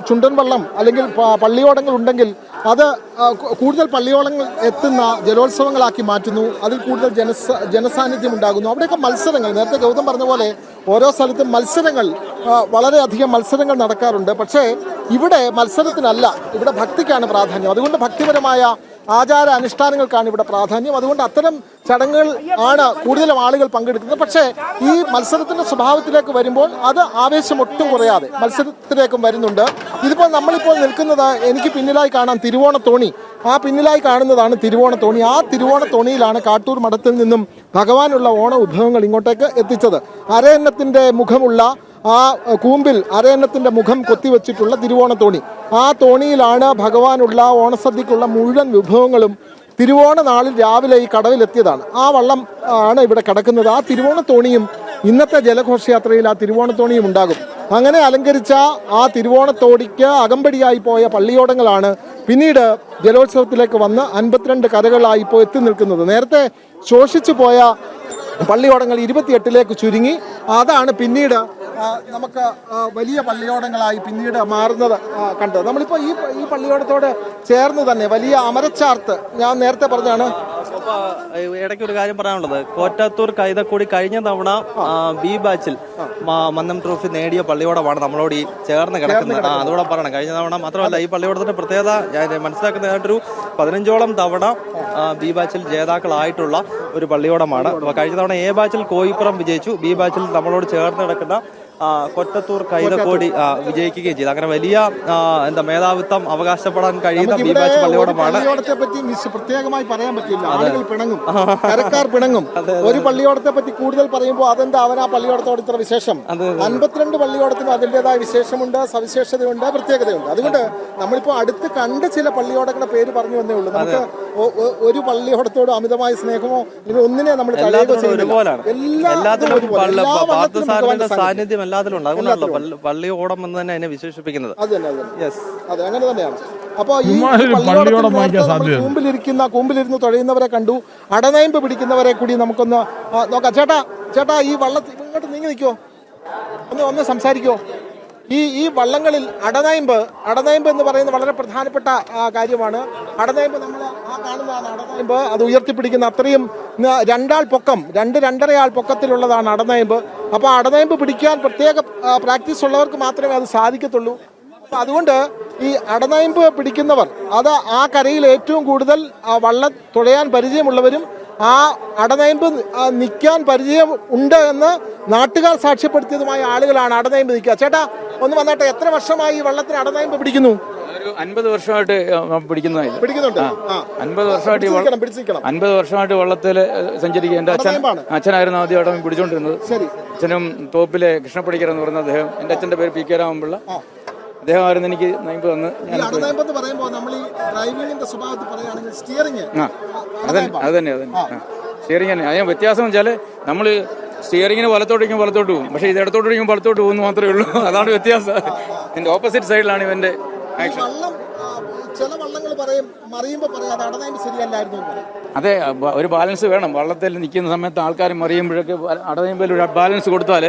ചുണ്ടൻ വള്ളം അല്ലെങ്കിൽ പള്ളിയോടങ്ങൾ ഉണ്ടെങ്കിൽ അത് കൂടുതൽ പള്ളിയോടങ്ങൾ എത്തുന്ന ജലോത്സവങ്ങളാക്കി മാറ്റുന്നു. അതിൽ കൂടുതൽ ജനസാന്നിധ്യം ഉണ്ടാകുന്നു. അവിടെയൊക്കെ മത്സരങ്ങൾ, നേരത്തെ ഗൗതം പറഞ്ഞ പോലെ ഓരോ സ്ഥലത്തും മത്സരങ്ങൾ, വളരെയധികം മത്സരങ്ങൾ നടക്കാറുണ്ട്. പക്ഷേ ഇവിടെ മത്സരത്തിനല്ല, ഇവിടെ ഭക്തിക്കാണ് പ്രാധാന്യം. അതുകൊണ്ട് ഭക്തിപരമായ ആചാര അനുഷ്ഠാനങ്ങൾക്കാണ് ഇവിടെ പ്രാധാന്യം. അതുകൊണ്ട് അത്തരം ചടങ്ങുകൾ ആണ് കൂടുതലും ആളുകൾ പങ്കെടുക്കുന്നത്. പക്ഷേ ഈ മത്സരത്തിന്റെ സ്വഭാവത്തിലേക്ക് വരുമ്പോൾ അത് ആവേശം ഒട്ടും കുറയാതെ മത്സരത്തിലേക്കും വരുന്നുണ്ട്. ഇതിപ്പോൾ നമ്മളിപ്പോൾ നിൽക്കുന്നത്, എനിക്ക് പിന്നിലായി കാണാം തിരുവോണത്തോണി. ആ പിന്നിലായി കാണുന്നതാണ് തിരുവോണത്തോണി. ആ തിരുവോണത്തോണിയിലാണ് കാട്ടൂർ മഠത്തിൽ നിന്നും ഭഗവാനുള്ള ഓണ വിഭവങ്ങൾ ഇങ്ങോട്ടേക്ക് എത്തിച്ചത്. അരയന്നത്തിന്റെ മുഖമുള്ള ആ കൂമ്പിൽ അരയന്നത്തിന്റെ മുഖം കൊത്തിവെച്ചിട്ടുള്ള തിരുവോണത്തോണി. ആ തോണിയിലാണ് ഭഗവാനുള്ള ഓണസദ്യക്കുള്ള മുഴുവൻ വിഭവങ്ങളും തിരുവോണ നാളിൽ രാവിലെ ഈ കടവിലെത്തിയതാണ്. ആ വള്ളം ആണ് ഇവിടെ കിടക്കുന്നത്. ആ തിരുവോണത്തോണിയും ഇന്നത്തെ ജലഘോഷയാത്രയിൽ ആ തിരുവോണത്തോണിയും ഉണ്ടാകും. അങ്ങനെ അലങ്കരിച്ച ആ തിരുവോണത്തോണിക്ക് അകമ്പടിയായി പോയ പള്ളിയോടങ്ങളാണ് പിന്നീട് ജലോത്സവത്തിലേക്ക് വന്ന് 52 കരകളായി ഇപ്പോൾ എത്തി നിൽക്കുന്നത്. നേരത്തെ ശോഷിച്ചു പോയ പള്ളിയോടങ്ങൾ 28ലേക്ക് ചുരുങ്ങി. അതാണ് പിന്നീട് നമുക്ക് വലിയ പള്ളിയോടങ്ങളായി പിന്നീട് മാറുന്നത് കണ്ടത്. നമ്മളിപ്പോൾ ഈ പള്ളിയോടത്തോട് ചേർന്ന് തന്നെ വലിയ അമരച്ചാർത്ത്, ഞാൻ നേരത്തെ പറഞ്ഞാണ്. ഇടയ്ക്ക് ഒരു കാര്യം പറയാനുള്ളത്, കോറ്റാത്തൂർ കൈതക്കൂടി കഴിഞ്ഞ തവണ ബി ബാച്ചിൽ മന്നം ട്രോഫി നേടിയ പള്ളിയോടമാണ് നമ്മളോട് ഈ ചേർന്ന് കിടക്കുന്നത്. അതോടെ പറയണം. കഴിഞ്ഞ തവണ മാത്രമല്ല, ഈ പള്ളിയോടത്തിന്റെ പ്രത്യേകത ഞാൻ മനസ്സിലാക്കുന്നതായിട്ടൊരു 15ഓളം തവണ ബി ബാച്ചിൽ ജേതാക്കളായിട്ടുള്ള ഒരു പള്ളിയോടമാണ്. കഴിഞ്ഞ തവണ എ ബാച്ചിൽ കോയിപ്പുറം വിജയിച്ചു, ബി ബാച്ചിൽ നമ്മളോട് ചേർന്ന് കിടക്കുന്ന കൊറ്റത്തൂർ കൈതക്കോടി വിജയിക്കുകയും ചെയ്തു. അങ്ങനെ വലിയ മേധാവിത്വം അവകാശപ്പെടാൻ കഴിയുന്ന ബി ബാച്ച് പള്ളിയോടമാണ്. പ്രത്യേകമായി പറയാൻ പറ്റില്ല, ആളുകൾ പിണങ്ങും, കരക്കാർ പിണങ്ങും. ഒരു പള്ളിയോടത്തെ പറ്റി കൂടുതൽ പറയുമ്പോൾ അതെന്താ അവൻ ആ പള്ളിയോടത്തോട് ഇത്ര വിശേഷം. 52 പള്ളിയോടത്തിനും അതിൻ്റെതായ വിശേഷമുണ്ട്, സവിശേഷതയുണ്ട്, പ്രത്യേകതയുണ്ട്. അതുകൊണ്ട് നമ്മളിപ്പോൾ അടുത്ത് കണ്ട് ചില പള്ളിയോടങ്ങളുടെ പേര് പറഞ്ഞു വന്നേ ഉള്ളൂ. നമുക്ക് ഒരു പള്ളിയോടത്തോട് അമിതമായ സ്നേഹമോ ഇനി ഒന്നിനെ നമ്മൾ സാന്നിധ്യം എല്ലാത്തിലും ഉണ്ട്. അതുകൊണ്ടാണല്ലോ പള്ളിയോടം എന്ന് തന്നെ അതിനെ വിശേഷിപ്പിക്കുന്നത്. അതെ, അങ്ങനെ തന്നെയാണ്. അപ്പോൾ ഈ കൂമ്പിലിരുന്ന് തുഴയുന്നവരെ കണ്ടു, അടനയമ്പ് പിടിക്കുന്നവരെ കൂടി നമുക്കൊന്ന് നോക്കാം. ചേട്ടാ ഈ വള്ളത്തിൽ ഇങ്ങോട്ട് നീങ്ങി നിൽക്കുമോ, ഒന്ന് സംസാരിക്കുമോ? ഈ വള്ളങ്ങളിൽ അടനയമ്പ് എന്ന് പറയുന്നത് വളരെ പ്രധാനപ്പെട്ട കാര്യമാണ്. അടനയമ്പ് നമ്മൾ ആ കാണുന്നതാണ് അടനയമ്പ്. അത് ഉയർത്തിപ്പിടിക്കുന്ന അത്രയും 2 ആൾ പൊക്കം, 2-2.5 ആൾ പൊക്കത്തിലുള്ളതാണ് അടനയമ്പ്. അപ്പോൾ അടനയമ്പ് പിടിക്കാൻ പ്രത്യേക പ്രാക്ടീസ് ഉള്ളവർക്ക് മാത്രമേ അത് സാധിക്കത്തുള്ളൂ. അപ്പം അതുകൊണ്ട് ഈ അടനയമ്പ് പിടിക്കുന്നവർ അത് ആ കരയിൽ ഏറ്റവും കൂടുതൽ വള്ളം തുഴയാൻ പരിചയമുള്ളവരും ആ അടനയമ്പ് നിൽക്കാൻ പരിചയം ഉണ്ട് എന്ന് നാട്ടുകാർ സാക്ഷ്യപ്പെടുത്തിയതുമായ ആളുകളാണ് അടനയമ്പ് നിൽക്കുക. ചേട്ടാ ഒന്ന് വന്നാട്ടെ, എത്ര വർഷമായി ഈ വള്ളത്തിന് അടനയമ്പ് പിടിക്കുന്നു? ഒരു 50 വർഷമായിട്ട് പിടിക്കുന്നുണ്ട്. 50 വർഷമായിട്ട് 50 വർഷമായിട്ട് വള്ളത്തിൽ സഞ്ചരിക്കുക. എൻ്റെ അച്ഛനായിരുന്നു ആദ്യം അവിടെ പിടിച്ചോണ്ടിരുന്നത്. അച്ഛനും തോപ്പിലെ കൃഷ്ണപ്പടിക്കർ എന്ന് പറയുന്ന അദ്ദേഹം, എൻ്റെ അച്ഛൻ്റെ പേര് പി കെ രാമൻപിള്ള, അദ്ദേഹമായിരുന്നു എനിക്ക് നയിമ്പ് തന്ന്. അത് തന്നെ സ്റ്റിയറിംഗ് തന്നെ. അതിന് വ്യത്യാസം വെച്ചാൽ നമ്മൾ സ്റ്റിയറിങ്ങിന് വലത്തോട്ടിരിക്കും വലത്തോട്ട് പോകും, പക്ഷേ ഇത് ഇടത്തോട്ടിരിക്കും വലത്തോട്ട് പോകുന്നു മാത്രമേ ഉള്ളൂ. അതാണ് വ്യത്യാസം. ഇതിന്റെ ഓപ്പോസിറ്റ് സൈഡിലാണ് ഇവന്റെ ആക്ഷൻ. അതെ, ഒരു ബാലൻസ് വേണം. വള്ളത്തിൽ നിൽക്കുന്ന സമയത്ത് ആൾക്കാർ മറിയുമ്പോഴൊക്കെ അടനയമ്പിൽ ഒരു ബാലൻസ് കൊടുത്താൽ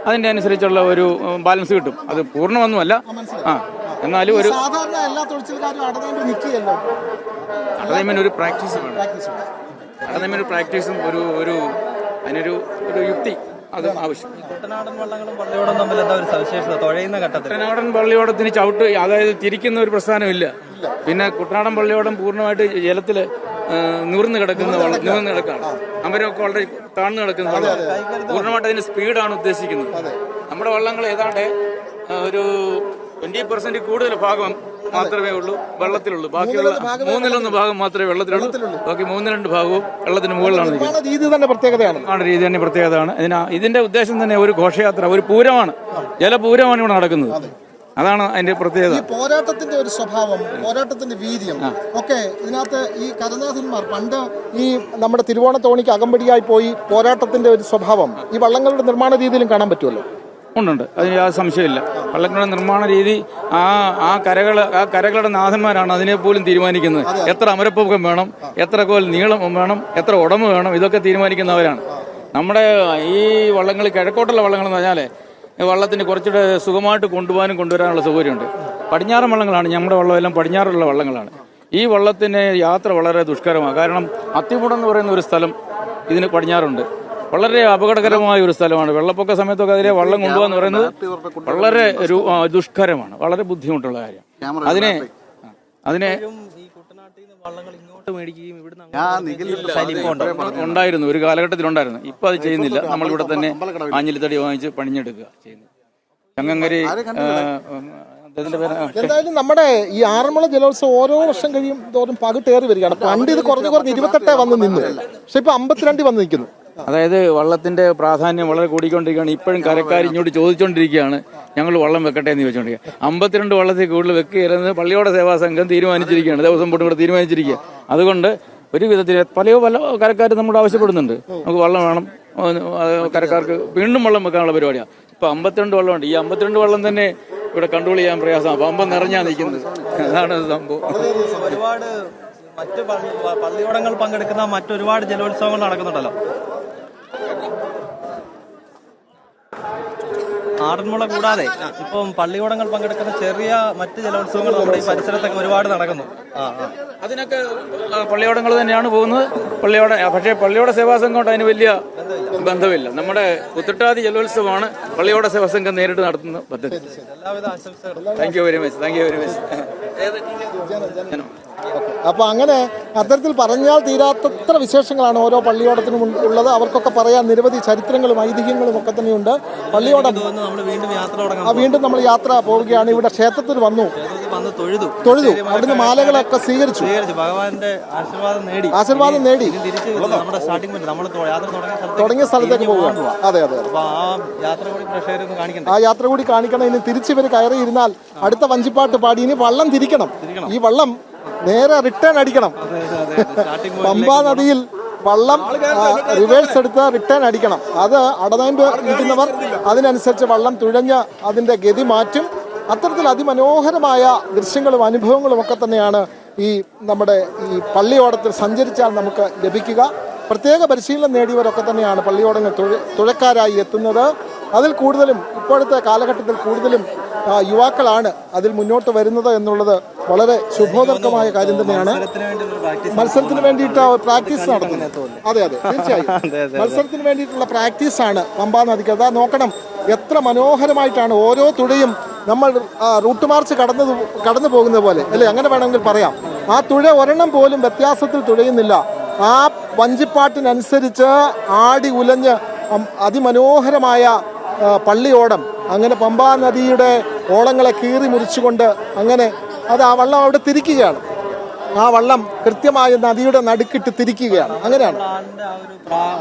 അതിന്റെ അനുസരിച്ചുള്ള ഒരു ബാലൻസ് കിട്ടും. അത് പൂർണ്ണമൊന്നുമല്ല, എന്നാലും ഒരു അടനയമ്പിന് ഒരു പ്രാക്ടീസ് വേണം. അടനയമ്പിന് ഒരു പ്രാക്ടീസും അതിനൊരു യുക്തി അതും ആവശ്യം. കുട്ടനാടൻ വള്ളങ്ങളും പള്ളിയോടം തമ്മിൽ എന്താ ഒരു സവിശേഷത? തുഴയുന്ന ഘട്ടത്തിൽ കുട്ടനാടൻ പള്ളിയോടത്തിന് ചവിട്ട്, അതായത് തിരിക്കുന്ന ഒരു പ്രസ്ഥാനമില്ല. പിന്നെ കുട്ടനാടൻ പള്ളിയോടം പൂർണ്ണമായിട്ട് ജലത്തിൽ നിവർന്ന് കിടക്കാണ്. അവരൊക്കെ വളരെ താഴ്ന്നു കിടക്കുന്ന വള്ളം. പൂർണ്ണമായിട്ട് അതിന് സ്പീഡാണ് ഉദ്ദേശിക്കുന്നത്. നമ്മുടെ വള്ളങ്ങൾ ഏതാണ്ട് ഒരു 20% കൂടുതൽ ഭാഗം മാത്രമേ ഉള്ളൂ വെള്ളത്തിലുള്ളൂ. ബാക്കിയുള്ള 1/3 ഭാഗം മാത്രമേ വെള്ളത്തിലുള്ളൂ. ബാക്കി 3/2 ഭാഗവും വെള്ളത്തിന് മുകളിലാണ്. രീതി തന്നെ പ്രത്യേകതയാണ്. ഇതിന്റെ ഉദ്ദേശം തന്നെ ഒരു ഘോഷയാത്ര, ഒരു പൂരമാണ്, ജലപൂരമാണ് ഇവിടെ നടക്കുന്നത്. അതാണ് അതിന്റെ പ്രത്യേകത. പോരാട്ടത്തിന്റെ ഒരു സ്വഭാവം, പോരാട്ടത്തിന്റെ വീര്യം ഒക്കെ ഇതിനകത്ത് ഈ കരനാഥന്മാർ പണ്ട് ഈ നമ്മുടെ തിരുവോണത്തോണിക്ക് അകമ്പടിയായി പോയി പോരാട്ടത്തിന്റെ ഒരു സ്വഭാവം ഈ വള്ളങ്ങളുടെ നിർമ്മാണ രീതിയിലും കാണാൻ പറ്റുമല്ലോ. ഉണ്ട്, അതിന് യാതൊരു സംശയമില്ല. വള്ളങ്ങളുടെ നിർമ്മാണ രീതി ആ കരകളുടെ നാഥന്മാരാണ് അതിനെപ്പോലും തീരുമാനിക്കുന്നത്. എത്ര അമരപ്പൊക്കം വേണം, എത്ര കോൽ നീളം വേണം, എത്ര ഉടമ വേണം, ഇതൊക്കെ തീരുമാനിക്കുന്നവരാണ്. നമ്മുടെ ഈ വള്ളങ്ങൾ, കിഴക്കോട്ടുള്ള വള്ളങ്ങൾ എന്ന് പറഞ്ഞാൽ വള്ളത്തിന് കുറച്ചുകൂടെ സുഖമായിട്ട് കൊണ്ടുവരാനുള്ള സൗകര്യമുണ്ട്. പടിഞ്ഞാറൻ വള്ളങ്ങളാണ്, നമ്മുടെ വള്ളമെല്ലാം പടിഞ്ഞാറുള്ള വള്ളങ്ങളാണ്. ഈ വള്ളത്തിന് യാത്ര വളരെ ദുഷ്കരമാണ്. കാരണം അത്തിമുടം എന്ന് പറയുന്ന ഒരു സ്ഥലം ഇതിന് പടിഞ്ഞാറുണ്ട്. വളരെ അപകടകരമായ ഒരു സ്ഥലമാണ്. വെള്ളപ്പൊക്ക സമയത്തൊക്കെ അതിലെ വള്ളം കൊണ്ടുപോകാന്ന് പറയുന്നത് വളരെ ദുഷ്കരമാണ്, വളരെ ബുദ്ധിമുട്ടുള്ള കാര്യം. അതിനെ ഉണ്ടായിരുന്നു, ഒരു കാലഘട്ടത്തിലുണ്ടായിരുന്നു. ഇപ്പൊ അത് ചെയ്യുന്നില്ല. നമ്മളിവിടെ തന്നെ ആഞ്ഞിലിത്തടി വാങ്ങിച്ച് പണിഞ്ഞെടുക്കുക ചെയ്യുന്നത്. ചങ്ങങ്കരി എന്തായാലും നമ്മുടെ ഈ ആറന്മുള ജലോത്സവം ഓരോ വർഷം കഴിയും തോറും പകിട്ടേറി വരികയാണ്. പണ്ട് ഇത് കുറഞ്ഞ് 28 വന്ന് നിന്നു, പക്ഷെ ഇപ്പൊ 52 വന്ന് നിൽക്കുന്നു. അതായത് വള്ളത്തിന്റെ പ്രാധാന്യം വളരെ കൂടിക്കൊണ്ടിരിക്കുകയാണ്. ഇപ്പോഴും കരക്കാർ ഇങ്ങോട്ട് ചോദിച്ചുകൊണ്ടിരിക്കുകയാണ്, ഞങ്ങൾ വള്ളം വെക്കട്ടെ എന്ന് ചോദിച്ചുകൊണ്ടിരിക്കുക. 52 വള്ളത്തിൽ കൂടുതൽ വെക്കുകയെന്ന് പള്ളിയോട സേവാ സംഘം തീരുമാനിച്ചിരിക്കുകയാണ്, ദേവസ്വം ബോർഡ് കൂടെ തീരുമാനിച്ചിരിക്കുക. അതുകൊണ്ട് ഒരു വിധത്തിൽ പല കരക്കാർ നമ്മോട് ആവശ്യപ്പെടുന്നുണ്ട്, നമുക്ക് വള്ളം വേണം, കരക്കാർക്ക് വീണ്ടും വള്ളം വെക്കാനുള്ള പരിപാടിയാണ്. ഇപ്പൊ 52 വള്ളമുണ്ട്. ഈ 52 വള്ളം തന്നെ ഇവിടെ കൺട്രോൾ ചെയ്യാൻ പ്രയാസമാണ്. പമ്പം നിറഞ്ഞാ നിൽക്കുന്നത്. അതാണ് സംഭവം. ഒരുപാട് മറ്റ് പള്ളിയോടങ്ങൾ പങ്കെടുക്കുന്ന മറ്റൊരുപാട് ജലോത്സവങ്ങൾ നടക്കുന്നുണ്ടല്ലോ. ആറന്മുള കൂടാതെ ഇപ്പം പള്ളിയോടങ്ങൾ പങ്കെടുക്കുന്ന ചെറിയ മറ്റ് ജലോത്സവങ്ങൾ നമ്മുടെ ഈ പരിസരത്തൊക്കെ ഒരുപാട് നടക്കുന്നു. അതിനൊക്കെ പള്ളിയോടങ്ങൾ തന്നെയാണ് പോകുന്നത്. പക്ഷേ പള്ളിയോട സേവാ സംഘം അതിന് വലിയ ബന്ധമില്ല. നമ്മുടെ ഉത്രട്ടാതി ജലോത്സവമാണ് പള്ളിയോട സേവാ സംഘം നേരിട്ട് നടത്തുന്ന പദ്ധതി. എല്ലാവിധ ആശംസകളും. Thank you very much. അപ്പോൾ അങ്ങനെ അത്തരത്തിൽ പറഞ്ഞാൽ തീരാത്തത്ര വിശേഷങ്ങളാണ് ഓരോ പള്ളിയോടത്തിനും ഉള്ളത്. അവർക്കൊക്കെ പറയാൻ നിരവധി ചരിത്രങ്ങളും ഐതിഹ്യങ്ങളും ഒക്കെ തന്നെയുണ്ട്. പള്ളിയോടം വീണ്ടും നമ്മൾ യാത്ര പോവുകയാണ്. ഇവിടെ ക്ഷേത്രത്തിൽ വന്നു തൊഴുതു, അവിടുന്ന് മാലകളൊക്കെ സ്വീകരിച്ചു, ഭഗവാന്റെ ആശീർവാദം നേടി തുടങ്ങിയ സ്ഥലത്തേക്ക് പോവുകയാണ്. അതെ, ആ യാത്ര കൂടി കാണിക്കണം. ഇനി തിരിച്ച് ഇവർ കയറിയിരുന്നാൽ അടുത്ത വഞ്ചിപ്പാട്ട് പാടി ഇനി വള്ളം തിരിക്കണം. ഈ വള്ളം നേരെ റിട്ടേൺ അടിക്കണം. പമ്പാ നദിയിൽ വള്ളം റിവേഴ്സ് എടുത്ത് റിട്ടേൺ അടിക്കണം. അത് അടനയമ്പ് നിൽക്കുന്നവർ അതിനനുസരിച്ച് വള്ളം തുഴഞ്ഞ് അതിൻ്റെ ഗതി മാറ്റും. അത്തരത്തിൽ അതിമനോഹരമായ ദൃശ്യങ്ങളും അനുഭവങ്ങളും ഒക്കെ തന്നെയാണ് ഈ നമ്മുടെ ഈ പള്ളിയോടത്തിൽ സഞ്ചരിച്ചാൽ നമുക്ക് ലഭിക്കുക. പ്രത്യേക പരിശീലനം നേടിയവരൊക്കെ തന്നെയാണ് പള്ളിയോടങ്ങൾ തുഴക്കാരായി എത്തുന്നത്. അതിൽ കൂടുതലും ഇപ്പോഴത്തെ കാലഘട്ടത്തിൽ കൂടുതലും യുവാക്കളാണ് അതിൽ മുന്നോട്ട് വരുന്നത് എന്നുള്ളത് വളരെ ശുഭോദർക്കമായ കാര്യം തന്നെയാണ്. മത്സരത്തിന് വേണ്ടിയിട്ട് പ്രാക്ടീസ് നടത്തുന്നത്. അതെ, തീർച്ചയായും മത്സരത്തിന് വേണ്ടിയിട്ടുള്ള പ്രാക്ടീസാണ് പമ്പാ നദിക്ക്. അതാ നോക്കണം, എത്ര മനോഹരമായിട്ടാണ് ഓരോ തുഴയും. നമ്മൾ റൂട്ട് മാർച്ച് കടന്നു പോകുന്ന പോലെ അല്ലേ, അങ്ങനെ വേണമെങ്കിൽ പറയാം. ആ തുഴ ഒരെണ്ണം പോലും വ്യത്യാസത്തിൽ തുഴയുന്നില്ല. ആ വഞ്ചിപ്പാട്ടിനനുസരിച്ച് ആടി ഉലഞ്ഞ് അതിമനോഹരമായ പള്ളിയോടം അങ്ങനെ പമ്പാ നദിയുടെ ഓളങ്ങളെ കീറി മുറിച്ചുകൊണ്ട് അങ്ങനെ അത് ആ വള്ളം അവിടെ തിരിക്കുകയാണ്. ആ വള്ളം കൃത്യമായ നദിയുടെ നടുക്കിട്ട് തിരിക്കുകയാണ്. അങ്ങനെയാണ്.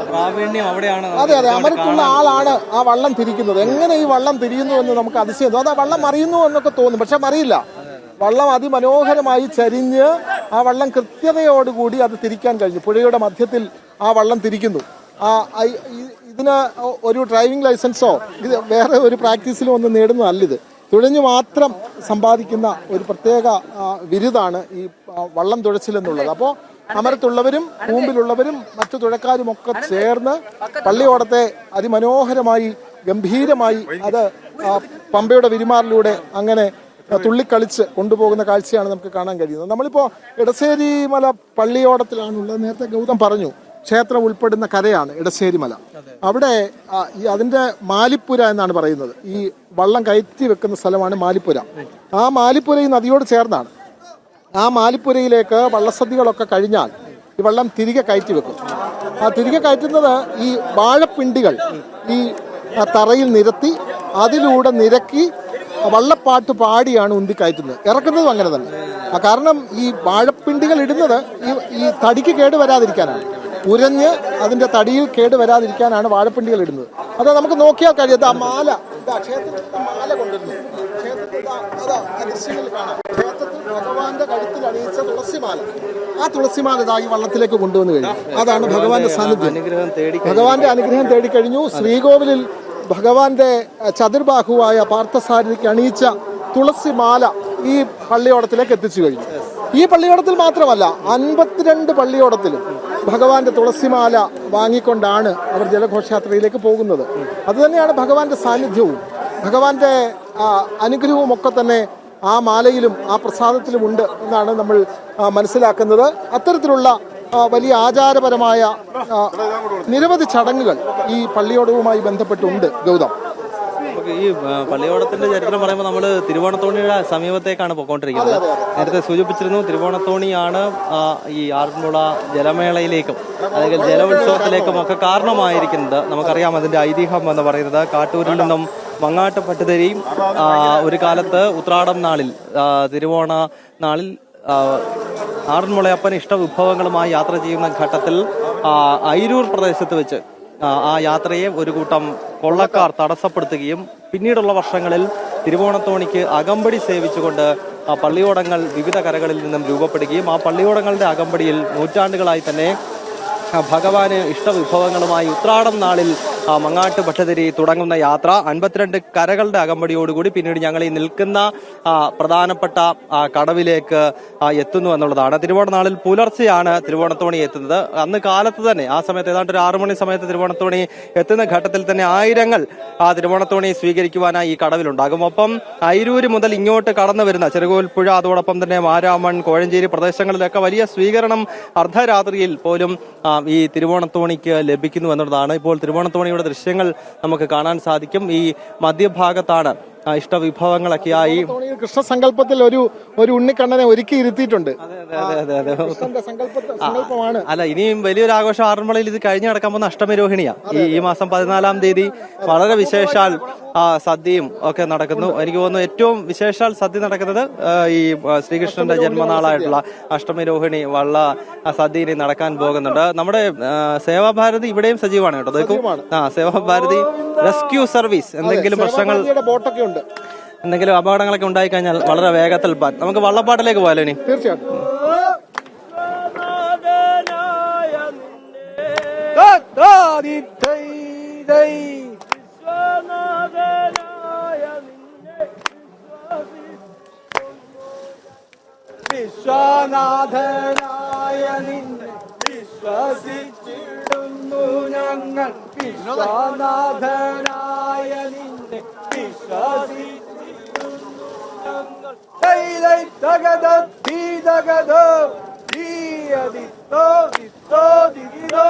അതെ അതെ, അമരത്തുള്ള ആളാണ് ആ വള്ളം തിരിക്കുന്നത്. എങ്ങനെ ഈ വള്ളം തിരിയുന്നു എന്ന് നമുക്ക് അതിശയം. അത് ആ വള്ളം മറിയുന്നു എന്നൊക്കെ തോന്നും, പക്ഷെ മറിയില്ല. വള്ളം അതിമനോഹരമായി ചരിഞ്ഞ് ആ വള്ളം കൃത്യതയോടുകൂടി അത് തിരിക്കാൻ കഴിഞ്ഞു. പുഴയുടെ മധ്യത്തിൽ ആ വള്ളം തിരിക്കുന്നു. ഇതിന് ഒരു ഡ്രൈവിംഗ് ലൈസൻസോ ഇത് വേറെ ഒരു പ്രാക്ടീസിലും ഒന്നും നേടുന്നതല്ലിത്. തുഴഞ്ഞു മാത്രം സമ്പാദിക്കുന്ന ഒരു പ്രത്യേക ബിരുദാണ് ഈ വള്ളം തുഴച്ചിലെന്നുള്ളത്. അപ്പോൾ അമരത്തുള്ളവരും മുമ്പിലുള്ളവരും മറ്റു തുഴക്കാരുമൊക്കെ ചേർന്ന് പള്ളിയോടത്തെ അതിമനോഹരമായി ഗംഭീരമായി അത് പമ്പയുടെ വിരിമാറിലൂടെ അങ്ങനെ തുള്ളിക്കളിച്ച് കൊണ്ടുപോകുന്ന കാഴ്ചയാണ് നമുക്ക് കാണാൻ കഴിയുന്നത്. നമ്മളിപ്പോൾ ഇടശ്ശേരി മല പള്ളിയോടത്തിലാണുള്ളത്. നേരത്തെ ഗൗതം പറഞ്ഞു ക്ഷേത്രം ഉൾപ്പെടുന്ന കരയാണ് ഇടശ്ശേരി മല. അവിടെ അതിൻ്റെ മാലിപ്പുര എന്നാണ് പറയുന്നത്. ഈ വള്ളം കയറ്റി വെക്കുന്ന സ്ഥലമാണ് മാലിപ്പുര. ആ മാലിപ്പുര ഈ നദിയോട് ചേർന്നാണ്. ആ മാലിപ്പുരയിലേക്ക് വള്ളസദ്യകളൊക്കെ കഴിഞ്ഞാൽ ഈ വെള്ളം തിരികെ കയറ്റി വെക്കും. ആ തിരികെ കയറ്റുന്നത് ഈ വാഴപ്പിണ്ടികൾ ഈ തറയിൽ നിരത്തി അതിലൂടെ നിരക്കി വള്ളപ്പാട്ട് പാടിയാണ് ഉന്തി കയറ്റുന്നത്. ഇറക്കുന്നതും അങ്ങനെ തന്നെ. കാരണം ഈ വാഴപ്പിണ്ടികൾ ഇടുന്നത് ഈ തടിക്ക് കേട് വരാതിരിക്കാനാണ്. ഉരഞ്ഞ് അതിൻ്റെ തടിയിൽ കേട് വരാതിരിക്കാനാണ് വാഴപ്പിണ്ടികൾ ഇടുന്നത്. അത് നമുക്ക് നോക്കിയാൽ കഴിയാത്ത ആ മാല, ക്ഷേത്രത്തിൻ്റെ മാല കൊണ്ടിരുന്നു. ക്ഷേത്രത്തിൽ ഭഗവാന്റെ കഴുത്തിൽ അണിയിച്ച തുളസിമാല, ആ തുളസിമാല ഇതാ ഈ വള്ളത്തിലേക്ക് കൊണ്ടുവന്നു കഴിഞ്ഞു. അതാണ് ഭഗവാന്റെ സാന്നിധ്യം. ഭഗവാന്റെ അനുഗ്രഹം തേടിക്കഴിഞ്ഞു. ശ്രീകോവിലിൽ ഭഗവാന്റെ ചതുർബാഹുവായ പാർത്ഥസാരഥിക്ക് അണിയിച്ച തുളസിമാല ഈ പള്ളിയോടത്തിലേക്ക് എത്തിച്ചു കഴിഞ്ഞു. ഈ പള്ളിയോടത്തിൽ മാത്രമല്ല 52 പള്ളിയോടത്തിലും ഭഗവാന്റെ തുളസിമാല വാങ്ങിക്കൊണ്ടാണ് അവർ ജലഘോഷയാത്രയിലേക്ക് പോകുന്നത്. അതുതന്നെയാണ് ഭഗവാന്റെ സാന്നിധ്യവും ഭഗവാന്റെ അനുഗ്രഹവും ഒക്കെ തന്നെ ആ മാലയിലും ആ പ്രസാദത്തിലും ഉണ്ട് എന്നാണ് നമ്മൾ മനസ്സിലാക്കുന്നത്. അത്തരത്തിലുള്ള വലിയ ആചാരപരമായ നിരവധി ചടങ്ങുകൾ ഈ പള്ളിയോടവുമായി ബന്ധപ്പെട്ടുണ്ട്. ഗൗതം, ഈ പള്ളിയോടത്തിന്റെ ചരിത്രം പറയുമ്പോൾ നമ്മൾ തിരുവോണത്തോണിയുടെ സമീപത്തേക്കാണ് പോയിക്കൊണ്ടിരിക്കുന്നത്. നേരത്തെ സൂചിപ്പിച്ചിരുന്നു, തിരുവോണത്തോണിയാണ് ഈ ആറന്മുള ജലമേളയിലേക്കും അല്ലെങ്കിൽ ജലോത്സവത്തിലേക്കും ഒക്കെ കാരണമായിരിക്കുന്നത്. നമുക്കറിയാം അതിന്റെ ഐതിഹ്യം എന്ന് പറയുന്നത് കാട്ടൂരിൽ നിന്നും മങ്ങാട്ട് പട്ടുതരിയും ഒരു കാലത്ത് ഉത്രാടം നാളിൽ തിരുവോണ നാളിൽ ആറന്മുളയപ്പൻ ഇഷ്ടവിഭവങ്ങളുമായി യാത്ര ചെയ്യുന്ന ഘട്ടത്തിൽ അയിരൂർ പ്രദേശത്ത് വെച്ച് ആ യാത്രയെ ഒരു കൂട്ടം കൊള്ളക്കാർ തടസ്സപ്പെടുത്തുകയും പിന്നീടുള്ള വർഷങ്ങളിൽ തിരുവോണത്തോണിക്ക് അകമ്പടി സേവിച്ചുകൊണ്ട് പള്ളിയോടങ്ങൾ വിവിധ കരകളിൽ നിന്നും രൂപപ്പെടുകയും ആ പള്ളിയോടങ്ങളുടെ അകമ്പടിയിൽ നൂറ്റാണ്ടുകളായി തന്നെ ഭഗവാന് ഇഷ്ടവിഭവങ്ങളുമായി ഉത്രാടം നാളിൽ മങ്ങാട്ട് ഭട്ടതിരി തുടങ്ങുന്ന യാത്ര 52 കരകളുടെ അകമ്പടിയോടുകൂടി പിന്നീട് ഞങ്ങൾ ഈ നിൽക്കുന്ന പ്രധാനപ്പെട്ട കടവിലേക്ക് എത്തുന്നു എന്നുള്ളതാണ്. തിരുവോണ നാളിൽ പുലർച്ചെയാണ് തിരുവോണത്തോണി എത്തുന്നത്. അന്ന് കാലത്ത് തന്നെ ആ സമയത്ത് ഏതാണ്ട് ഒരു 6 മണി സമയത്ത് തിരുവോണത്തോണി എത്തുന്ന ഘട്ടത്തിൽ തന്നെ ആയിരങ്ങൾ ആ തിരുവോണത്തോണി സ്വീകരിക്കുവാനായി ഈ കടവിലുണ്ടാകും. ഒപ്പം അയിരൂര് മുതൽ ഇങ്ങോട്ട് കടന്നു വരുന്ന ചെറുകോൽപ്പുഴ അതോടൊപ്പം തന്നെ മാരാമൺ കോഴഞ്ചേരി പ്രദേശങ്ങളിലൊക്കെ വലിയ സ്വീകരണം അർദ്ധരാത്രിയിൽ പോലും ഈ തിരുവോണത്തോണിക്ക് ലഭിക്കുന്നു എന്നുള്ളതാണ്. ഇപ്പോൾ തിരുവോണത്തോണിയുടെ ദൃശ്യങ്ങൾ നമുക്ക് കാണാൻ സാധിക്കും. ഈ മധ്യഭാഗത്താണ് ഇഷ്ടവിഭവങ്ങളൊക്കെയായി കൃഷ്ണസങ്കല്പത്തിൽ ഒരു ഉണ്ണിക്കണ്ണനെ ഒരുക്കി ഇരുത്തിയിട്ടുണ്ട്. അല്ല, ഇനിയും വലിയൊരു ആഘോഷം ആറന്മുളയിൽ ഇത് കഴിഞ്ഞു നടക്കാൻ പോകുന്ന അഷ്ടമിരോഹിണിയാണ്. ഈ മാസം 14-ാം തീയതി വളരെ വിശേഷാൽ സദ്യയും ഒക്കെ നടക്കുന്നു. എനിക്ക് തോന്നുന്നു ഏറ്റവും വിശേഷാൽ സദ്യ നടക്കുന്നത് ഈ ശ്രീകൃഷ്ണന്റെ ജന്മനാളായിട്ടുള്ള അഷ്ടമിരോഹിണി വള്ള സദ്യ നടക്കാൻ പോകുന്നുണ്ട്. നമ്മുടെ സേവാഭാരതി ഇവിടെയും സജീവമാണ് കേട്ടോ. സേവാഭാരതി റെസ്ക്യൂ സർവീസ് എന്തെങ്കിലും പ്രശ്നങ്ങൾ എന്തെങ്കിലും അപകടങ്ങളൊക്കെ ഉണ്ടായി കഴിഞ്ഞാൽ വളരെ വേഗത്തിൽ നമുക്ക് വള്ളപ്പാട്ടിലേക്ക് പോയാലോ ഇനി? തീർച്ചയായിട്ടും. വിശ്വനാഥനായ നിന്നെ വിശ്വസിച്ചിടുന്നു ഞങ്ങൾ. വിശ്വനാഥനായ നിന്നെ വിശ്വസിച്ചിടുന്നു ഞങ്ങൾ. തകത ധീതകത ധീയദിത്തോ ദിത്തോ ദിഗിരോ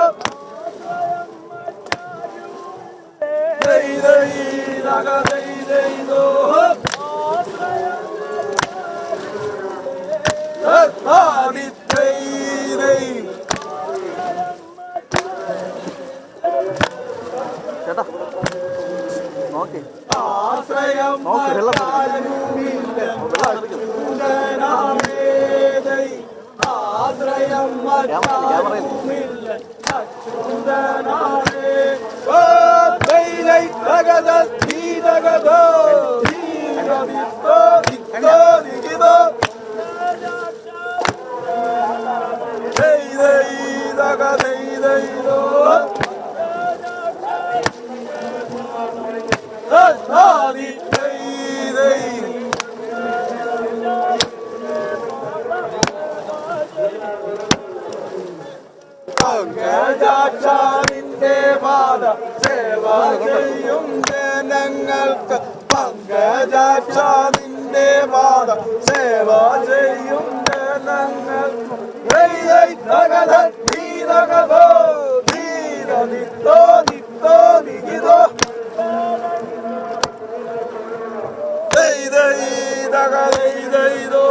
പങ്കജാക്ഷാവിന്റെ പാദ സേവ ചെയ്യും ജനങ്ങൾക്ക് പങ്കജാക്ഷാവിന്റെ പാദ സേവ ചെയ്യും ജനങ്ങൾക്ക് ധീരോ